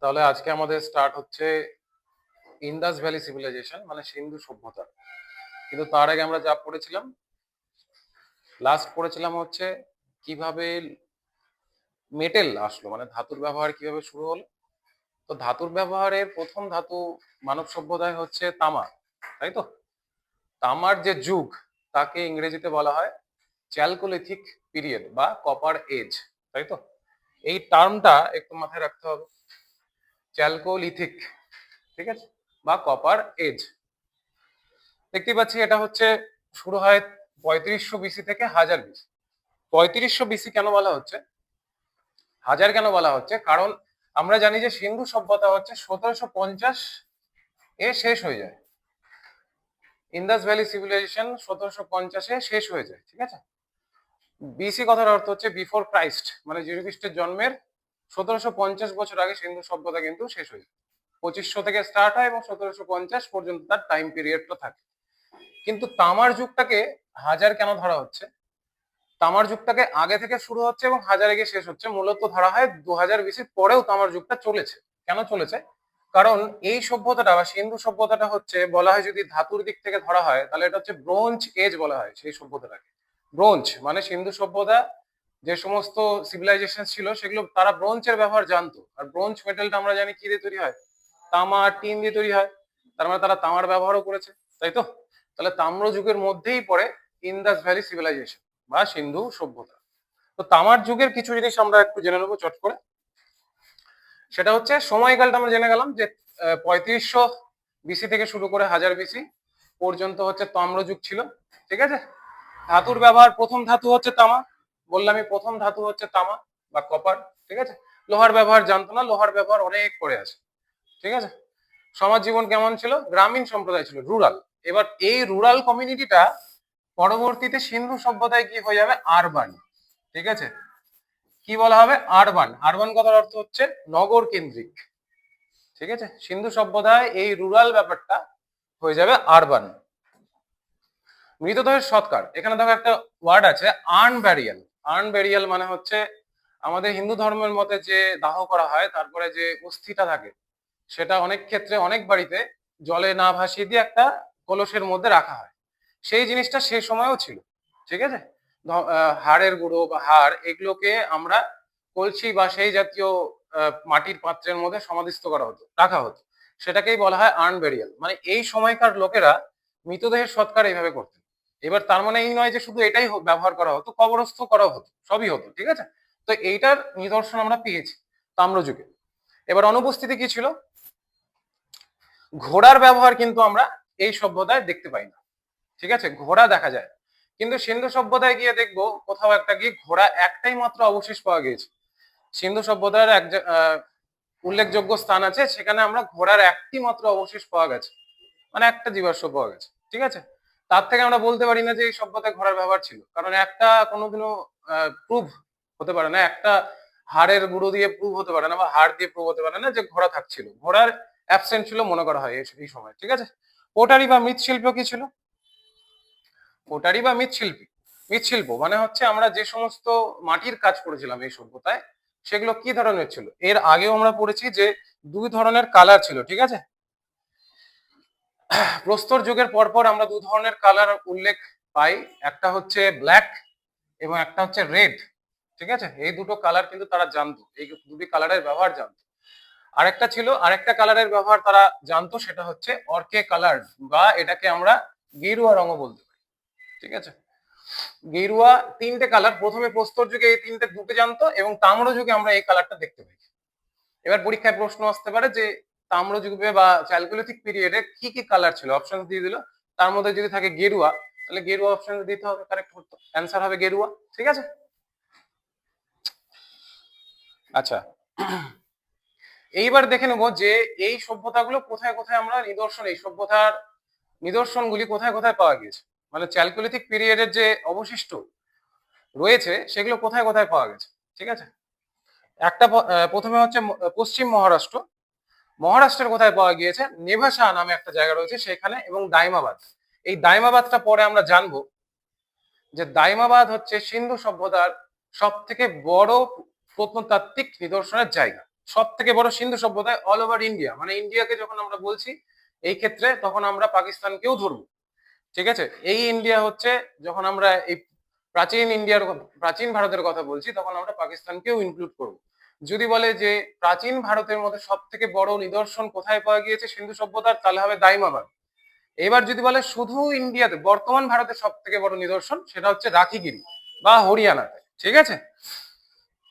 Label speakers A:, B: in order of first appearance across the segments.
A: তাহলে আজকে আমাদের স্টার্ট হচ্ছে ইন্দাস ভ্যালি সিভিলাইজেশন, মানে সিন্ধু সভ্যতা। কিন্তু তার আগে আমরা যা পড়েছিলাম, লাস্ট পড়েছিলাম হচ্ছে কিভাবে মেটেল আসলো, মানে ধাতুর ব্যবহার কিভাবে শুরু হলো। তো ধাতুর ব্যবহারের প্রথম ধাতু মানব সভ্যতায় হচ্ছে তামা, তাই তো? তামার যে যুগ, তাকে ইংরেজিতে বলা হয় চ্যালকোলিথিক পিরিয়ড বা কপার এজ, তাই তো? এই টার্মটা একটু মাথায় রাখতে হবে, চ্যালকোলিথিক, ঠিক আছে, বা কপার এজ। দেখতে পাচ্ছি এটা হচ্ছে শুরু হয় 3500 বিসি থেকে 1000 বিসি। 3500 বিসি কেন বলা হচ্ছে, 1000 কেন বলা হচ্ছে? কারণ আমরা জানি যে সিন্ধু সভ্যতা হচ্ছে 1750 এ শেষ হয়ে যায়। ইন্দাস ভ্যালি সিভিলাইজেশন 1750 এ শেষ হয়ে যায়, ঠিক আছে। বিসি কথার অর্থ হচ্ছে বিফোর ক্রাইস্ট, মানে যীশু খ্রিস্টের জন্মের 1750 বছর আগে সিন্ধু সভ্যতা কিন্তু শেষ হয়ে যায়। 2500 থেকে স্টার্ট হয় এবং 1750 পর্যন্ত তার টাইম পিরিয়ডটা থাকে। কিন্তু তামার যুগটাকে 1000 কেন ধরা হচ্ছে? তামার যুগটাকে আগে থেকে শুরু হচ্ছে এবং 1000 গিয়ে শেষ হচ্ছে, মূলত ধরা হয় 2000 বিসির পরেও তামার যুগটা চলেছে। কেন চলেছে? কারণ এই সভ্যতাটা বা সিন্ধু সভ্যতাটা হচ্ছে, বলা হয় যদি ধাতুর দিক থেকে ধরা হয় তাহলে এটা হচ্ছে ব্রোঞ্জ এজ বলা হয় সেই সভ্যতাটাকে। ব্রোঞ্জ মানে সিন্ধু সভ্যতা, যে সমস্ত সিভিলাইজেশন ছিল সেগুলো তারা ব্রোঞ্জের ব্যবহার জানতো। আর ব্রোঞ্জ মেটালটা আমরা জানি কি দিয়ে তৈরি হয়, তামা আর টিন দিয়ে তৈরি হয়। তার মানে তারা তামার ব্যবহারও করেছে, তাই তো? তাহলে তাম্র যুগের মধ্যেই পড়ে ইন্দাস ভ্যালি সিভিলাইজেশন বা সিন্ধু সভ্যতা। তো তামার যুগের কিছু জিনিস আমরা একটু জেনে নেবো চট করে। সেটা হচ্ছে সময়কালটা আমরা জেনে গেলাম যে 3500 বিসি থেকে শুরু করে 1000 বিসি পর্যন্ত হচ্ছে তাম্রযুগ ছিল, ঠিক আছে। ধাতুর ব্যবহার, প্রথম ধাতু হচ্ছে তামা, বললামই প্রথম ধাতু হচ্ছে তামা বা কপার, ঠিক আছে। লোহার ব্যবহার জানতো না, লোহার ব্যবহার অনেক পরে আছে, ঠিক আছে। সমাজ জীবন কেমন ছিল? গ্রামীণ সম্প্রদায় ছিল, রুরাল। এবার এই রুরাল কমিউনিটিটা পরবর্তীতে সিন্ধু সভ্যতায় কি হয়ে যাবে? আরবান, ঠিক আছে। কি বলা হবে? আরবান। আরবান কথার অর্থ হচ্ছে নগর কেন্দ্রিক, ঠিক আছে। সিন্ধু সভ্যতায় এই রুরাল ব্যাপারটা হয়ে যাবে আরবান। মৃতদেহের সৎকার, এখানে দেখো একটা ওয়ার্ড আছে আর্ন ব্যারিয়াল। আর্ন ব্যারিয়াল মানে হচ্ছে আমাদের হিন্দু ধর্মের মতে যে দাহ করা হয় তারপরে যে অস্থিটা থাকে, সেটা অনেক ক্ষেত্রে অনেক বাড়িতে জলে না ভাসিয়ে দিয়ে একটা কলসের মধ্যে রাখা হয়। সেই জিনিসটা সে সময়ও ছিল, ঠিক আছে। হাড়ের গুঁড়ো বা হাড়, এগুলোকে আমরা কলসি বা সেই জাতীয় মাটির পাত্রের মধ্যে সমাধিস্থ করা হতো, রাখা হতো। সেটাকেই বলা হয় আর্ন বেরিয়াল। মানে এই সময়কার লোকেরা মৃতদেহের সৎকার এইভাবে করতেন। এবার তার মানে এই নয় যে শুধু এটাই ব্যবহার করা হতো, কবরস্থ করাও হতো, সবই হতো, ঠিক আছে। তো এইটার নিদর্শন আমরা পেয়েছি তাম্রযুগে। এবার অনুপস্থিতি কি ছিল? ঘোড়ার ব্যবহার কিন্তু আমরা এই সভ্যতায় দেখতে পাই না, ঠিক আছে। ঘোড়া দেখা যায়, কিন্তু সিন্ধু সভ্যতায় গিয়ে দেখবো কোথাও একটা গিয়ে ঘোড়া একটাই মাত্র অবশেষ পাওয়া গিয়েছে। সিন্ধু সভ্যতার এক উল্লেখযোগ্য স্থান আছে, সেখানে আমরা ঘোড়ার একটি মাত্র অবশেষ পাওয়া গেছে, মানে একটা জীবাশ্ম পাওয়া গেছে, ঠিক আছে। তার থেকে আমরা বলতে পারি না যে এই সভ্যতায় ঘোড়ার ব্যবহার ছিল, কারণ একটা কোনোদিনও প্রুভ হতে পারে না, একটা হাড়ের গুঁড়ো দিয়ে প্রুভ হতে পারে না বা হাড় দিয়ে প্রুভ হতে পারে না যে ঘোড়া থাকছিল। ঘোড়ার অ্যাবসেন্ট ছিল মনে করা হয় এই সময়, ঠিক আছে। পোটারি বা মৃৎশিল্প কি ছিল? পোটারি বা মৃৎশিল্পী, মৃৎশিল্প মানে হচ্ছে আমরা যে সমস্ত মাটির কাজ করেছিলাম এই সভ্যতায়, সেগুলো কি ধরনের ছিল? এর আগেও আমরা পড়েছি যে দুই ধরনের কালার ছিল, ঠিক আছে। প্রস্তর যুগের পরপর আমরা দু ধরনের কালার উল্লেখ পাই, একটা হচ্ছে ব্ল্যাক এবং একটা হচ্ছে রেড, ঠিক আছে। এই দুটো কালার কিন্তু তারা জানতো, এই দুটি কালারের ব্যবহার জানতো। আরেকটা ছিল, আরেকটা কালারের ব্যবহার তারা জানতো, সেটা হচ্ছে অর্কে কালার, বা এটাকে আমরা গেরুয়া রঙও বলতে পারি, ঠিক আছে। গেরুয়া তিনটে কালার, প্রথমে প্রস্তর যুগে এই তিনটে দুটো জানতো এবং তাম্র যুগে আমরা এই কালারটা দেখতে পাই। এবার পরীক্ষায় প্রশ্ন আসতে পারে যে তাম্র যুগে বা চ্যালকোলিথিক পিরিয়ডে কি কি কালার ছিল, অপশন দিয়ে দিল। তার মধ্যে যদি থাকে গেরুয়া, তাহলে গেরুয়া অপশন দিতে হবে, কারেক্ট হতো, অ্যান্সার হবে গেরুয়া, ঠিক আছে। আচ্ছা, এইবার দেখে নেবো যে এই সভ্যতাগুলো কোথায় কোথায় আমরা নিদর্শন, এই সভ্যতার নিদর্শনগুলি কোথায় কোথায় পাওয়া গিয়েছে, মানে চ্যালকোলিথিক পিরিয়ডের যে অবশিষ্ট রয়েছে সেগুলো কোথায় কোথায় পাওয়া গেছে, ঠিক আছে। একটা প্রথমে হচ্ছে পশ্চিম মহারাষ্ট্র। মহারাষ্ট্রের কোথায় পাওয়া গিয়েছে? নেভাসা নামে একটা জায়গা রয়েছে সেখানে, এবং দাইমাবাদ। এই দাইমাবাদটা পরে আমরা জানবো যে দাইমাবাদ হচ্ছে সিন্ধু সভ্যতার সব থেকে বড় প্রত্নতাত্ত্বিক নিদর্শনের জায়গা, সব থেকে বড় সিন্ধু সভ্যতায় অল ওভার ইন্ডিয়া, মানে ইন্ডিয়াকে যখন আমরা বলছি এই ক্ষেত্রে তখন আমরা পাকিস্তানকেও ধরবো। ঠিক আছে, এই ইন্ডিয়া হচ্ছে, যখন আমরা এই প্রাচীন ভারতের কথা বলছি তখন আমরা পাকিস্তানকেও ইনক্লুড করব। যদি বলে যে প্রাচীন ভারতের মধ্যে সব থেকে বড় নিদর্শন কোথায় পাওয়া গিয়েছে সিন্ধু সভ্যতার, তাহলে হবে দাইমাবাদ। এবার যদি বলে শুধু ইন্ডিয়াতে বর্তমান ভারতের সব থেকে বড় নিদর্শন, সেটা হচ্ছে রাখিগিরি বা হরিয়ানাতে। ঠিক আছে,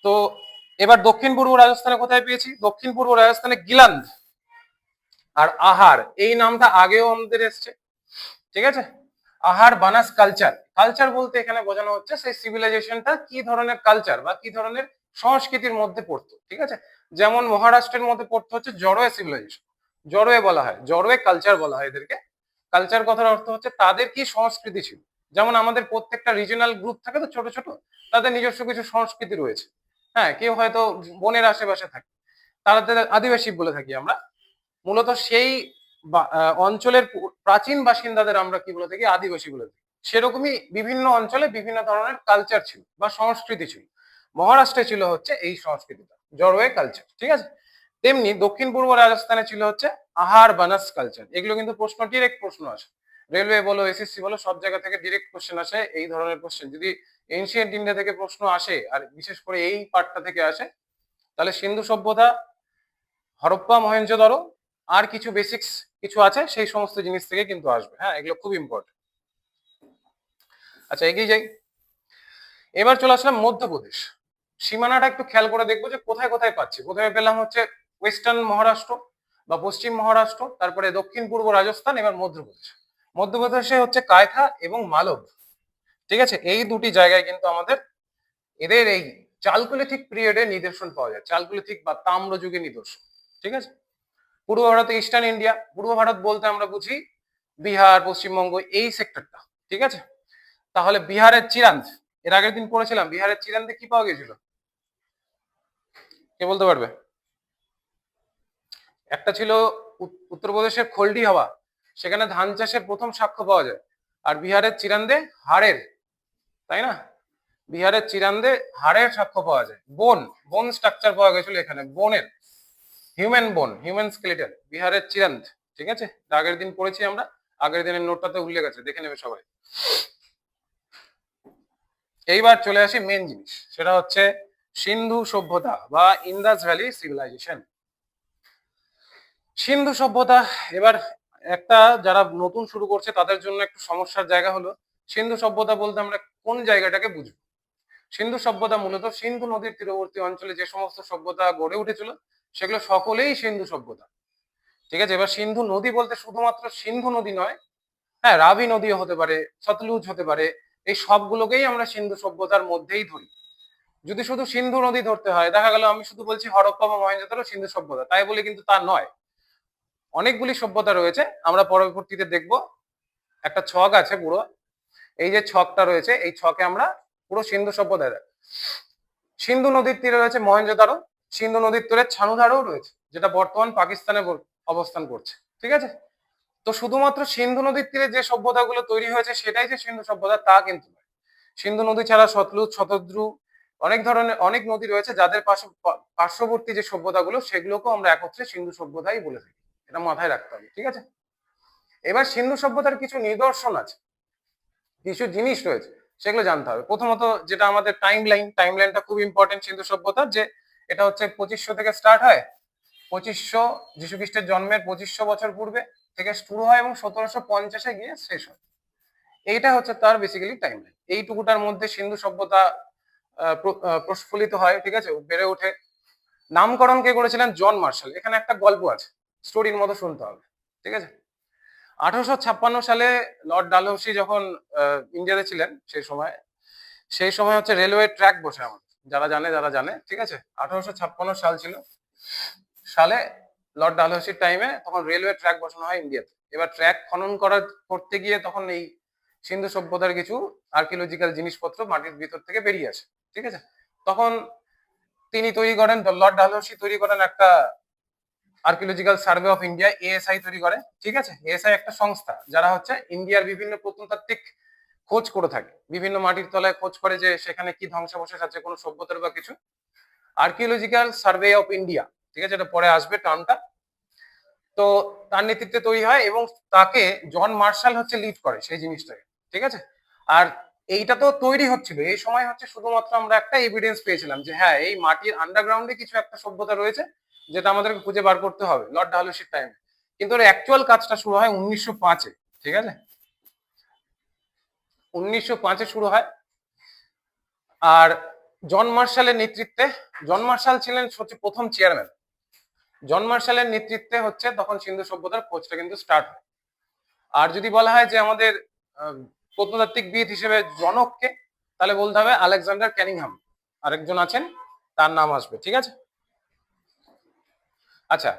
A: তো এবার দক্ষিণ পূর্ব রাজস্থানে কোথায় পেয়েছি? দক্ষিণ পূর্ব রাজস্থানে গিলান্দ আর আহার, এই নামটা আগেও আমাদের এসছে। ঠিক আছে, আহার বানাস কালচার। কালচার বলতে এখানে বোঝানো হচ্ছে সেই সিভিলাইজেশনটা কি ধরনের কালচার বা কি ধরনের সংস্কৃতির মধ্যে পড়তো। ঠিক আছে, যেমন মহারাষ্ট্রের মধ্যে পড়তো হচ্ছে জড়োয়ে সিভিলাইজেশন, জড়োয়ে বলা হয়, জড়োয়ে কালচার বলা হয় এদেরকে। কালচার কথার অর্থ হচ্ছে তাদের কি সংস্কৃতি ছিল। যেমন আমাদের প্রত্যেকটা রিজিনাল গ্রুপ থাকে তো ছোট ছোট, তাদের নিজস্ব কিছু সংস্কৃতি রয়েছে। হ্যাঁ, কেউ হয়তো বনের আশেপাশে থাকে, তাদের আদিবাসী বলে থাকি আমরা। মূলত সেই অঞ্চলের প্রাচীন বাসিন্দাদের আমরা কি বলে থাকি? আদিবাসী বলে থাকি। সেরকমই বিভিন্ন অঞ্চলে বিভিন্ন ধরনের কালচার ছিল বা সংস্কৃতি ছিল। মহারাষ্ট্রে ছিল হচ্ছে এই সংস্কৃতিটা, জড়োয়ে কালচার। ঠিক আছে, তেমনি দক্ষিণ পূর্ব রাজস্থানে ছিল হচ্ছে আহার বানাস কালচার। এগুলো কিন্তু প্রশ্ন, ডিরেক্ট প্রশ্ন আসে, রেলওয়ে বলো এসএসসি বলো সব জায়গা থেকে ডিরেক্ট কোশ্চেন আসে এই ধরনের কোশ্চেন। যদি এনশিয়েন্ট ইন্ডিয়া থেকে প্রশ্ন আসে আর বিশেষ করে এই পার্টটা থেকে আসে, তাহলে সিন্ধু সভ্যতা, হরপ্পা মহেঞ্জোদারো আর কিছু বেসিক্স কিছু আছে সেই সমস্ত জিনিস থেকে কিন্তু আসবে। হ্যাঁ, এগুলো খুব ইম্পর্টেন্ট। আচ্ছা, এগিয়ে যাই। এবার চলে আসলাম মধ্যপ্রদেশ। সীমানাটা একটু খেয়াল করে দেখবো যে কোথায় কোথায় পাচ্ছি। প্রথমে পেলাম হচ্ছে ওয়েস্টার্ন মহারাষ্ট্র বা পশ্চিম মহারাষ্ট্র, তারপরে দক্ষিণ পূর্ব রাজস্থান, এবার মধ্যপ্রদেশ। মধ্যপ্রদেশে হচ্ছে কায়থা এবং মালব। ঠিক আছে, এই দুটি জায়গায় কিন্তু আমাদের এদের এই চালকুলিথিক পিরিয়ডে নিদর্শন পাওয়া যায়, চালকুলিথিক বা তাম্র যুগের নিদর্শন। ঠিক আছে, পূর্ব ভারতে ইস্টার্ন ইন্ডিয়া, পূর্ব ভারত বলতে আমরা বুঝি বিহার, পশ্চিমবঙ্গ, এই সেক্টরটা। ঠিক আছে, তাহলে বিহারের চিরান্দ, এর আগের দিন পড়েছিলাম, বিহারের চিরান্দে কি পাওয়া গিয়েছিল? কে বলতে পারবে? একটা ছিল উত্তরপ্রদেশের খোলডি হাওয়া, সেখানে ধান চাষের প্রথম সাক্ষ্য পাওয়া যায়। আর বিহারের চিরান্দে হাড়ের, তাই না? বিহারের চিরান্দে হাড়ের সাক্ষ্য পাওয়া যায়। বোন, বোন স্ট্রাকচার পাওয়া গেছিল এখানে, বোনের, হিউম্যান বোন, হিউম্যান স্কেলেটন, বিহারের চিরান্দ। ঠিক আছে, আগের দিন পড়েছি আমরা, আগের দিনের নোটটাতে উল্লেখ আছে, দেখে নেবে সবাই। এইবার চলে আসি মেন জিনিস, সেটা হচ্ছে সিন্ধু সভ্যতা বা ইন্দাস ভ্যালি সিভিলাইজেশন। সিন্ধু সভ্যতা, এবার একটা যারা নতুন শুরু করছে তাদের জন্য একটু সমস্যার জায়গা হলো সিন্ধু সভ্যতা বলতে আমরা কোন জায়গাটাকে বুঝবো। সিন্ধু সভ্যতা মূলত সিন্ধু নদীর তীরবর্তী অঞ্চলে যে সমস্ত সভ্যতা গড়ে উঠেছিল সেগুলো সকলেই সিন্ধু সভ্যতা। ঠিক আছে, এবার সিন্ধু নদী বলতে শুধুমাত্র সিন্ধু নদী নয়, হ্যাঁ, রাবি নদীও হতে পারে, সতলুজ হতে পারে, এই সবগুলোকেই আমরা সিন্ধু সভ্যতার মধ্যেই ধরি। যদি শুধু সিন্ধু নদী ধরতে হয়, দেখা গেল আমি শুধু বলছি হরপ্পা বা মহেঞ্জোদারো সিন্ধু সভ্যতা, তাই বলে কিন্তু তা নয়। অনেকগুলি সভ্যতা রয়েছে, আমরা পরবর্তীতে দেখব। একটা ছক আছে পুরো, এই যে ছকটা রয়েছে এই ছকে আমরা পুরো সিন্ধু সভ্যতা দেখ। সিন্ধু নদীর তীরে রয়েছে মহেঞ্জোদারো, সিন্ধু নদীর তীরে ছানুধারও রয়েছে, যেটা বর্তমান পাকিস্তানে অবস্থান করছে। ঠিক আছে, তো শুধুমাত্র সিন্ধু নদীর তীরে যে সভ্যতাগুলো তৈরি হয়েছে সেটাই যে সিন্ধু সভ্যতা তা কিন্তু নয়। সিন্ধু নদী ছাড়া সতলুজ, শতদ্রু, অনেক ধরনের অনেক নদী রয়েছে যাদের পার্শ্ববর্তী যে সভ্যতাগুলো সেগুলোকেও আমরা একত্রে সিন্ধু সভ্যতাই বলে থাকি। এটা মাথায় রাখতে হবে। ঠিক আছে, এবার সিন্ধু সভ্যতার কিছু নিদর্শন আছে, কিছু জিনিস রয়েছে, সেগুলো জানতে হবে। প্রথমত যেটা আমাদের টাইম লাইনটা খুব ইম্পর্টেন্ট সিন্ধু সভ্যতার, যে এটা হচ্ছে 2500 থেকে স্টার্ট হয়, 2500 যীশু খ্রিস্টের জন্মের 2500 বছর পূর্বে থেকে শুরু হয় এবং 1750-এ গিয়ে শেষ হয়। এইটা হচ্ছে তার বেসিক্যালি টাইম লাইন। এইটুকুটার মধ্যে সিন্ধু সভ্যতা প্রস্ফুলিত হয়। ঠিক আছে, বেড়ে ওঠে। নামকরণ কে করেছিলেন? John Marshall. এখানে একটা গল্প আছে, স্টোরির মতো শুনতে হবে। ঠিক আছে, 1856 সালে লর্ড ডালহৌসি যখন ইন্ডিয়াতে ছিলেন সেই সময় হচ্ছে রেলওয়ে ট্র্যাক বসে আমাদের, যারা জানে। ঠিক আছে, 1856 সাল ছিল, সালে লর্ড ডালহৌসির টাইমে তখন রেলওয়ে ট্র্যাক বসানো হয় ইন্ডিয়াতে। এবার ট্র্যাক খনন করতে গিয়ে তখন এই সিন্ধু সভ্যতার কিছু আর্কিওলজিক্যাল জিনিসপত্র মাটির ভিতর থেকে বেরিয়ে আসে। ঠিক আছে, তখন তিনি তৈরি করেন, লর্ড ডালহৌসি তৈরি করেন একটা archaeological survey of India, ASI তৈরি করে। ঠিক আছে, এএসআই একটা সংস্থা যারা হচ্ছে ইন্ডিয়ার বিভিন্ন প্রত্নতাত্ত্বিক খোঁজ করে থাকে, বিভিন্ন মাটির তলায় খোঁজ করে যে সেখানে কি ধ্বংসাবশেষ আছে কোনো সভ্যতার বা কিছু। আর্কিওলজিক্যাল সার্ভে অফ ইন্ডিয়া ঠিক আছে, এটা পরে আসবে টার্মটা। তো তার নেতৃত্বে তৈরি হয় এবং তাকে জন মার্শাল হচ্ছে লিড করে সেই জিনিসটাকে, ঠিক আছে। আর এইটা তো তৈরি হচ্ছিল এই সময় হচ্ছে শুধুমাত্র আমরা একটা এভিডেন্স পেয়েছিলাম যে হ্যাঁ এই মাটির আন্ডারগ্রাউন্ডে কিছু একটা সভ্যতা রয়েছে যেটা আমাদেরকে খুঁজে বার করতে হবে লর্ড ডালহৌসির টাইমে। কিন্তু ওর অ্যাকচুয়াল কাজটা শুরু হয় 1905-এ, ঠিক আছে, 1905-এ শুরু হয়। আর জন মার্শালের নেতৃত্বে, জন মার্শাল ছিলেন হচ্ছে প্রথম চেয়ারম্যান, জন মার্শালের নেতৃত্বে হচ্ছে তখন সিন্ধু সভ্যতার খোঁজটা কিন্তু স্টার্ট হয়। আর যদি বলা হয় যে আমাদের প্রত্নতাত্ত্বিক হিসেবে জনককে, তাহলে বলতে হবে আলেকজান্ডার ক্যানিংহাম, আরেকজন আছেন তার নাম আসবে, ঠিক আছে। আচ্ছা,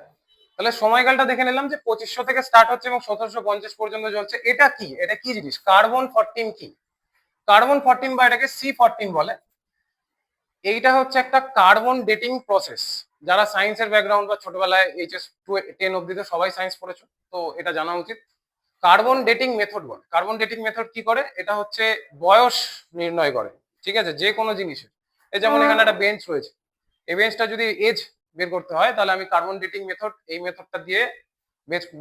A: তাহলে সময়কালটা দেখে নিলাম যে 2500 থেকে স্টার্ট হচ্ছে এবং 1750 পর্যন্ত চলছে। এটা কি, এটা কি জিনিস কার্বন 14 কি? কার্বন 14 বা এটাকে C14 বলে। এইটা হচ্ছে একটা কার্বন ডেটিং প্রসেস। যারা সায়েন্সের ব্যাকগ্রাউন্ড বা ছোটবেলায় HS 10 অব্দি তো সবাই সায়েন্স পড়েছো, তো এটা জানা উচিত। কার্বন ডেটিং মেথড বলে। কার্বন ডেটিং মেথড কি করে? এটা হচ্ছে বয়স নির্ণয় করে, ঠিক আছে, যে কোনো জিনিসের। এই যেমন এখানে একটা বেঞ্চ রয়েছে, এই বেঞ্চটা যদি এজ বের করতে হয় তাহলে আমি কার্বন ডেটিং মেথড, এই মেথডটা দিয়ে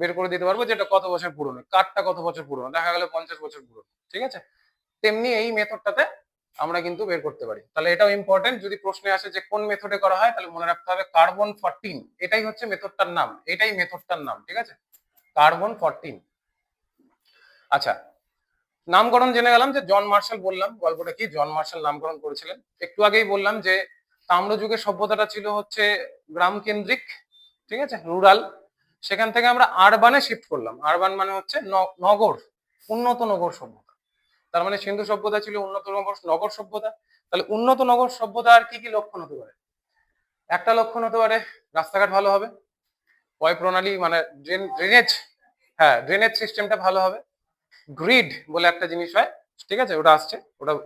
A: বের করে দিতে পারবো যেটা কত বছর পুরনো, কাঠটা কত বছর পুরনো, দেখা গেল 50 বছর পুরনো, ঠিক আছে। তেমনি এই মেথডটাতে আমরা কিন্তু বের করতে পারি। তাহলে এটাও ইম্পর্টেন্ট, যদি প্রশ্নে আসে যে কোন মেথডে করা হয় তাহলে মনে রাখতে হবে কার্বন 14, এটাই হচ্ছে মেথডটার নাম, এটাই মেথডটার নাম, ঠিক আছে, কার্বন 14। আচ্ছা, নামকরণ জেনে গেলাম যে জন মার্শাল, বললাম গল্পটা কি, জন মার্শাল নামকরণ করেছিলেন। একটু আগেই বললাম যে তাম্রযুগের সভ্যতাটা ছিল হচ্ছে গ্রাম কেন্দ্রিক, ঠিক আছে, রুরাল। সেখান থেকে আমরা আরবানে শিফট করলাম। আরবান মানে হচ্ছে নগর, উন্নত নগর সভ্যতা। তার মানে সিন্ধু সভ্যতা ছিল উন্নত নগর সভ্যতা। তাহলে উন্নত নগর সভ্যতা আর কি কি লক্ষণ হতে পারে? একটা লক্ষণ হতে পারে রাস্তাঘাট ভালো হবে, পয় প্রণালী মানে ড্রেনেজ, হ্যাঁ ড্রেনেজ সিস্টেমটা ভালো হবে। গ্রিড বলে একটা জিনিস হয়, ঠিক আছে, ওটা আসছে,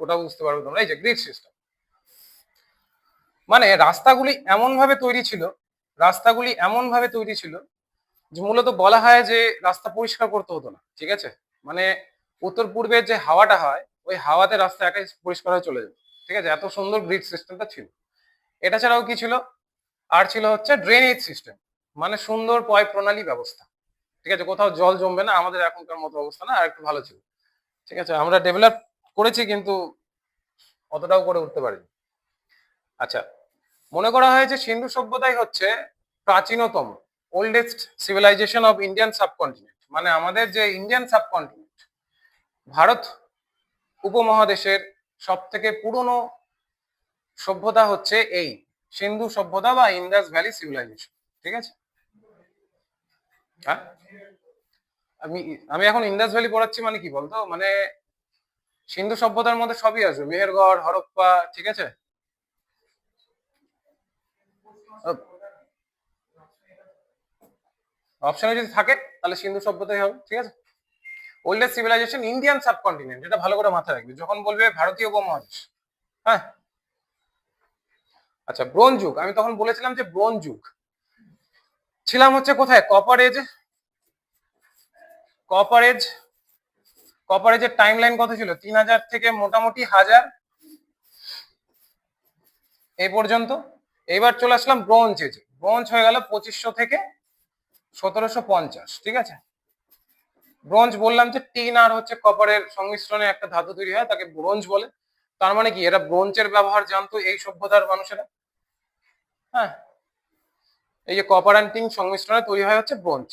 A: ওটা বুঝতে পারবে তোমরা। এই যে গ্রিড সিস্টেম মানে রাস্তাগুলি এমন ভাবে তৈরি ছিল যে মূলত বলা হয় যে রাস্তা পরিষ্কার করতে হতো না, ঠিক আছে। মানে উত্তর পূর্বের যে হাওয়াটা হয় ওই হাওয়াতে রাস্তা একাই পরিষ্কার হয়ে চলে যেত, ঠিক আছে, এত সুন্দর গ্রিড সিস্টেমটা ছিল। এটা ছাড়াও কি ছিল? আর ছিল হচ্ছে ড্রেনেজ সিস্টেম, মানে সুন্দর পয় প্রণালী ব্যবস্থা, ঠিক আছে, কোথাও জল জমবে না, আমাদের এখনকার মতো অবস্থা না, আর একটু ভালো ছিল, ঠিক আছে, আমরা ডেভেলপ করেছি কিন্তু অতটাও করে উঠতে পারিনি। আচ্ছা, মনে করা হয় যে সিন্ধু সভ্যতাই হচ্ছে প্রাচীনতম, oldest civilisation of Indian subcontinent. মানে আমাদের যে ইন্ডিয়ান সাবকন্টিনেন্ট, ভারত উপমহাদেশের সব থেকে পুরনো সভ্যতা হচ্ছে এই সিন্ধু সভ্যতা বা ইন্দাস ভ্যালি সিভিলাইজেশন, ঠিক আছে। হ্যাঁ, আমি আমি এখন ইন্দাস ভ্যালি পড়াচ্ছি মানে কি বলতো, মানে সিন্ধু সভ্যতার মধ্যে সবই আসবে, মেহেরগড়, হরপ্পা, ঠিক আছে। অপশনে যদি থাকে তাহলে সিন্ধু সভ্যতাই হবে, ঠিক আছে। ওল্ডেস্ট সিভিলাইজেশন ইন্ডিয়ান সাবকন্টিনেন্ট, এটা ভালো করে মাথায় রাখবে যখন বলবে ভারতীয় উপমহাদেশ। হ্যাঁ, আচ্ছা, ব্রোঞ্জ যুগ, আমি তখন বলেছিলাম যে ব্রোঞ্জ যুগ ছিলাম হচ্ছে কোথায়, copper age. Copper age, copper এজের টাইম লাইন কত ছিল? 3000 থেকে মোটামুটি 1000 এই পর্যন্ত। এবার চলে আসলাম ব্রোঞ্জ এজে। ব্রোঞ্জ হয়ে গেল 2500 থেকে 1750, ঠিক আছে। ব্রোঞ্জ বললাম যে টিন আর হচ্ছে কপারের সংমিশ্রণে একটা ধাতু তৈরি হয়, তাকে ব্রোঞ্জ বলে। তার মানে কি, এরা ব্রোঞ্জের ব্যবহার জানতো এই সভ্যতার মানুষেরা। হ্যাঁ, এই যে কপার অ্যান্ড টিন সংমিশ্রণে তৈরি হয় হচ্ছে ব্রোঞ্জ।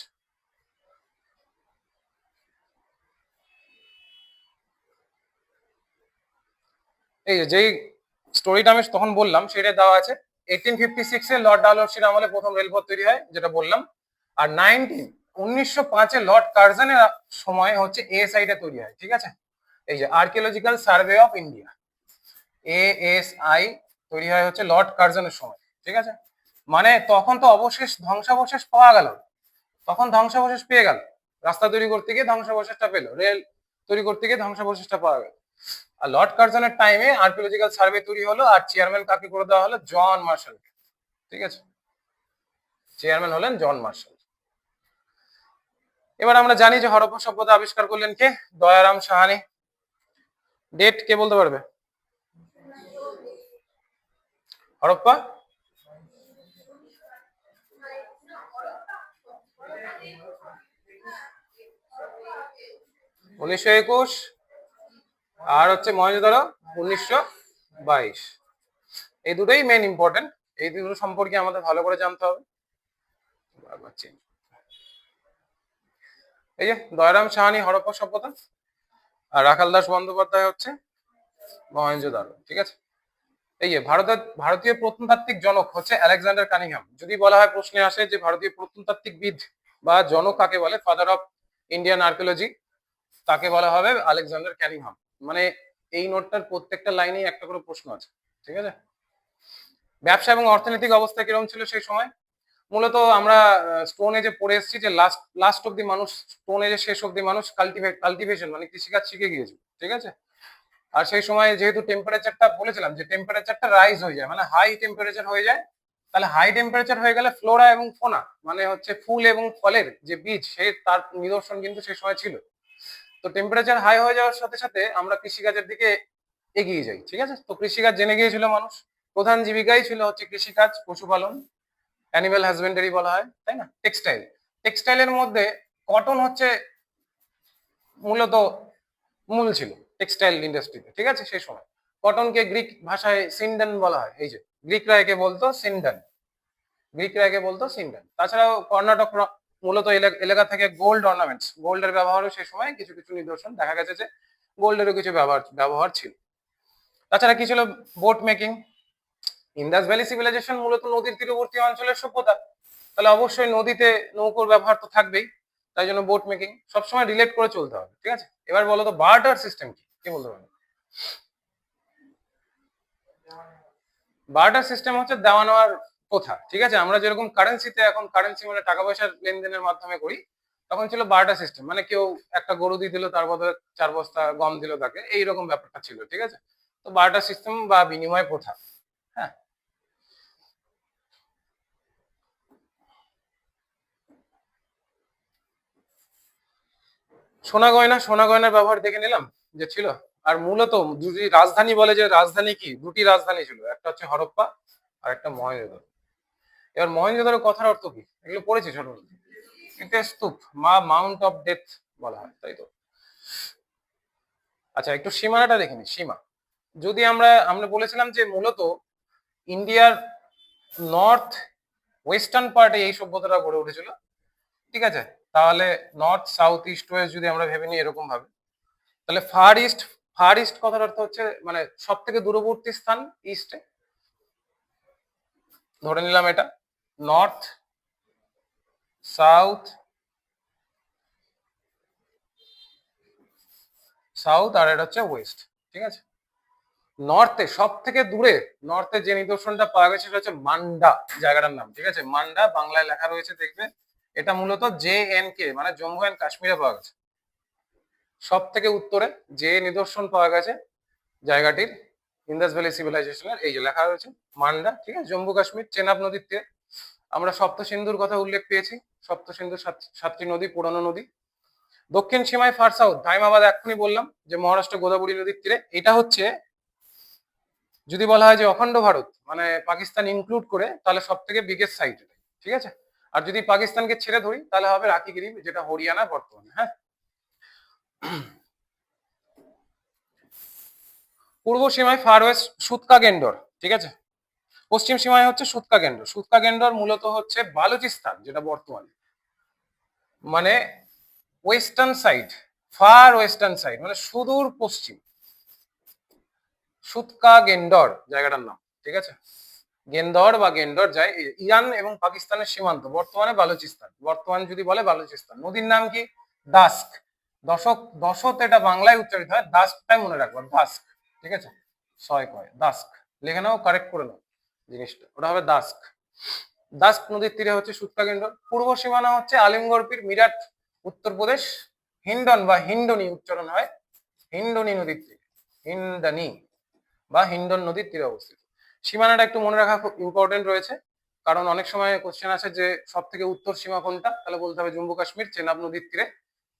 A: এই যে স্টোরিটা আমি তখন বললাম সেটা দেওয়া আছে। 1856-এ লর্ড ডালহৌসির আমলে প্রথম রেলপথ তৈরি হয়, যেটা বললাম। আর 1905-এ লর্ড কার্জনের সময় হচ্ছে ASI টা তৈরি হয়, ঠিক আছে। এই যে archaeological survey of India, ASI তৈরি হয় হচ্ছে লর্ড কার্জনের সময়, ঠিক আছে। মানে তখন তো ধ্বংসাবশেষ পাওয়া গেল, তখন ধ্বংসাবশেষ পেয়ে গেল, রাস্তা তৈরি করতে গিয়ে ধ্বংসাবশেষটা পেলো, রেল তৈরি করতে গিয়ে ধ্বংসাবশেষটা পাওয়া গেল। আর লর্ড কার্জনের টাইমে আর্কিওলজিক্যাল সার্ভে তৈরি হলো, আর চেয়ারম্যান কাকে করে দেওয়া হলো? জন মার্শাল, ঠিক আছে, চেয়ারম্যান হলেন জন মার্শাল। এবার আমরা জানি যে হরপ্পা সভ্যতা আবিষ্কার করলেন কে? দয়ারাম সাহানি। ডেট কে বলতে পারবে? হরপ্পা 1921, আর হচ্ছে মহেঞ্জোদারো 1922। এই দুটোই মেন ইম্পর্টেন্ট, এই দুটো সম্পর্কে আমাদের ভালো করে জানতে হবে। এই যে দয়রাম সাহানি হরপ্পা সভ্যতা, আর রাখাল দাস বন্দ্যোপাধ্যায় হচ্ছে মহেঞ্জোদারো। ঠিক আছে, এই যে ভারতীয় প্রত্নতাত্ত্বিক জনক হচ্ছে আলেকজান্ডার কানিংহাম। যদি বলা হয়, প্রশ্নে আসে যে ভারতীয় প্রত্নতাত্ত্বিকবিদ বা জনক কাকে বলে, ফাদার অফ ইন্ডিয়ান আর্কিওলজি, তাকে বলা হবে আলেকজান্ডার কানিংহাম। মানে এই নোটটার প্রত্যেকটা লাইনেই একটা করে প্রশ্ন আছে। ঠিক আছে, ব্যবসা এবং অর্থনৈতিক অবস্থা কিরকম ছিল সেই সময়? মূলত আমরা স্টোন এজে পড়ে এসেছি যে লাস্ট অব্দি মানুষ, স্টোন এজে শেষ অব্দি মানুষ কাল্টিভেশন মানে কৃষিকাজ শিখে গিয়েছিল। ঠিক আছে, আর সেই সময় যেহেতু টেম্পারেচারটা বলেছিলাম যে টেম্পারেচারটা রাইজ হয়ে যায়, মানে হাই টেম্পারেচার হয়ে যায়, তাহলে হাই টেম্পারেচার হয়ে গেলে ফ্লোরা এবং ফোনা মানে হচ্ছে ফুল এবং ফলের যে বীজ, সে তার নিদর্শন কিন্তু সেই সময় ছিল। তো টেম্পারেচার হাই হয়ে যাওয়ার সাথে সাথে আমরা কৃষিকাজের দিকে এগিয়ে যাই। ঠিক আছে, তো কৃষিকাজ জেনে গিয়েছিল মানুষ, প্রধান জীবিকাই ছিল হচ্ছে কৃষিকাজ, পশুপালন, অ্যানিমাল হাজবেন্ডারি বলা হয়, তাই না? টেক্সটাইলের মধ্যে কটন হচ্ছে মূলত মূল ছিল টেক্সটাইল ইন্ডাস্ট্রিতে। ঠিক আছে, সেই সময় কটনকে গ্রিক ভাষায় সিন্ডান বলা হয়। এই যে গ্রিকরা একে বলতো সিন্ডান, তাছাড়াও কর্ণাটক মূলত এলাকা থেকে গোল্ড অর্নামেন্টস, গোল্ডের ব্যবহারও সেই সময় কিছু কিছু নিদর্শন দেখা গেছে যে গোল্ডেরও কিছু ব্যবহার ছিল। তাছাড়া কি ছিল? Boat making. Indus valley civilisation মূলত নদীর তীরবর্তী অঞ্চলের সভ্যতা, তাহলে অবশ্যই নদীতে নৌকোর ব্যবহার তো থাকবেই, তাই জন্য বোট মেকিং সবসময় রিলেট করে চলতে হবে। ঠিক আছে, এবার বলো তো বার্টার সিস্টেম কি বলতে পারো? বার্টার সিস্টেম হচ্ছে দেওয়া নেওয়ার প্রথা। ঠিক আছে, আমরা যেরকম কারেন্সিতে, এখন কারেন্সি মানে টাকা পয়সার লেনদেনের মাধ্যমে করি, তখন ছিল বার্টার সিস্টেম, মানে কেউ একটা গরু দিয়ে দিল, তার বদলে 4 বস্তা গম দিল তাকে, এইরকম ব্যাপারটা ছিল। ঠিক আছে, তো বার্টার সিস্টেম বা বিনিময় প্রথা। হ্যাঁ, সোনা গয়নার ব্যবহার দেখে নিলাম যে ছিল। আর মূলত যদি রাজধানী বলে, যে রাজধানী কি, দুটি রাজধানী ছিল, একটা হচ্ছে হরপ্পা আর একটা মহেঞ্জোদারো। এবার মহেঞ্জোদারো কথার অর্থ কি? এগুলো পড়েছি ছোটবেলায়। এটা স্তূপ, মাউন্ট অফ ডেথ বলা হয়, তাই তো? আচ্ছা, একটু সীমানাটা দেখে নি। সীমা, যদি আমরা আমরা বলেছিলাম যে মূলত ইন্ডিয়ার নর্থ ওয়েস্টার্ন পার্টে এই সভ্যতাটা গড়ে উঠেছিল। ঠিক আছে, তাহলে নর্থ সাউথ ইস্ট ওয়েস্ট যদি আমরা ভেবে নিই এরকম ভাবে, তাহলে ফার ইস্ট কথার অর্থ হচ্ছে মানে সব থেকে দূরবর্তী স্থান ইস্টে, ধরে নিলাম এটা নর্থ সাউথ আর এটা হচ্ছে ওয়েস্ট। ঠিক আছে, নর্থে সব থেকে দূরে, নর্থে যে নিদর্শনটা পাওয়া গেছে সেটা হচ্ছে মান্ডা জায়গাটার নাম। ঠিক আছে, মান্ডা বাংলায় লেখা রয়েছে, দেখবে। এটা মূলত JNK মানে জম্মু অ্যান্ড কাশ্মীরে পাওয়া গেছে। সব থেকে উত্তরে যে নিদর্শন পাওয়া গেছে জায়গাটির, ইন্দাস ভ্যালি সিভিলাইজেশনের, এই যে লেখা রয়েছে মান্ডা। ঠিক আছে, জম্মু কাশ্মীর, চেনাব নদীর তীরে। আমরা সপ্ত সিন্ধুর কথা উল্লেখ পেয়েছি, সপ্ত সিন্ধুর 7টি নদী, পুরানো নদী। দক্ষিণ সীমায় ফার সাউথ, টাইমাবাদ এক্ষুনি বললাম যে মহারাষ্ট্র গোদাবরী নদীর তীরে। এটা হচ্ছে যদি বলা হয় যে অখণ্ড ভারত মানে পাকিস্তান ইনক্লুড করে, তাহলে সব থেকে বিগেস্ট সাইট। ঠিক আছে, আর যদি পাকিস্তানকে ছেড়ে ধরি তাহলে হবে রাখিগিরি, যেটা হরিয়ানা বর্তমানে। হ্যাঁ, পূর্ব সীমায় ফার ওয়েস্ট সুতকা গেন্ডর। ঠিক আছে, পশ্চিম সীমায় হচ্ছে সুতকা গেন্ডর। সুতকা গেন্ডর মূলত হচ্ছে বালুচিস্তান, যেটা বর্তমানে মানে western side, far western side মানে সুদূর পশ্চিম, সুতকা গেন্ডর জায়গাটার নাম। ঠিক আছে, গেন্দর বা গেন্ডর যায় ইরান এবং পাকিস্তানের সীমান্ত, বর্তমানে বালুচিস্তান। বর্তমান যদি বলে বালুচিস্তান। নদীর নাম কি? দাস্ক। দশত এটা বাংলায় উচ্চারিত হয়, দাস্কটাই মনে রাখবো, দাস্ক। ঠিক আছে, দাস্ক লিখে নাও, কারেক্ট করে নাও জিনিসটা, ওটা হবে দাস্ক। দাস্ক নদীর তীরে হচ্ছে সুতকা গেন্ডর। পূর্ব সীমানা হচ্ছে আলিমগড় পীর, মিরাট, উত্তরপ্রদেশ। হিন্ডন বা হিন্ডনি উচ্চারণ হয়, হিন্ডনি নদীর তীরে, হিন্ডনি বা হিন্ডন নদীর তীরে অবস্থিত। সীমানাটা একটু মনে রাখা খুব ইম্পর্টেন্ট রয়েছে, কারণ অনেক সময় কোশ্চেন আছে যে সব থেকে উত্তর সীমা কোনটা, তাহলে বলতে হবে জম্মু কাশ্মীর, চেনাব নদীর তীরে।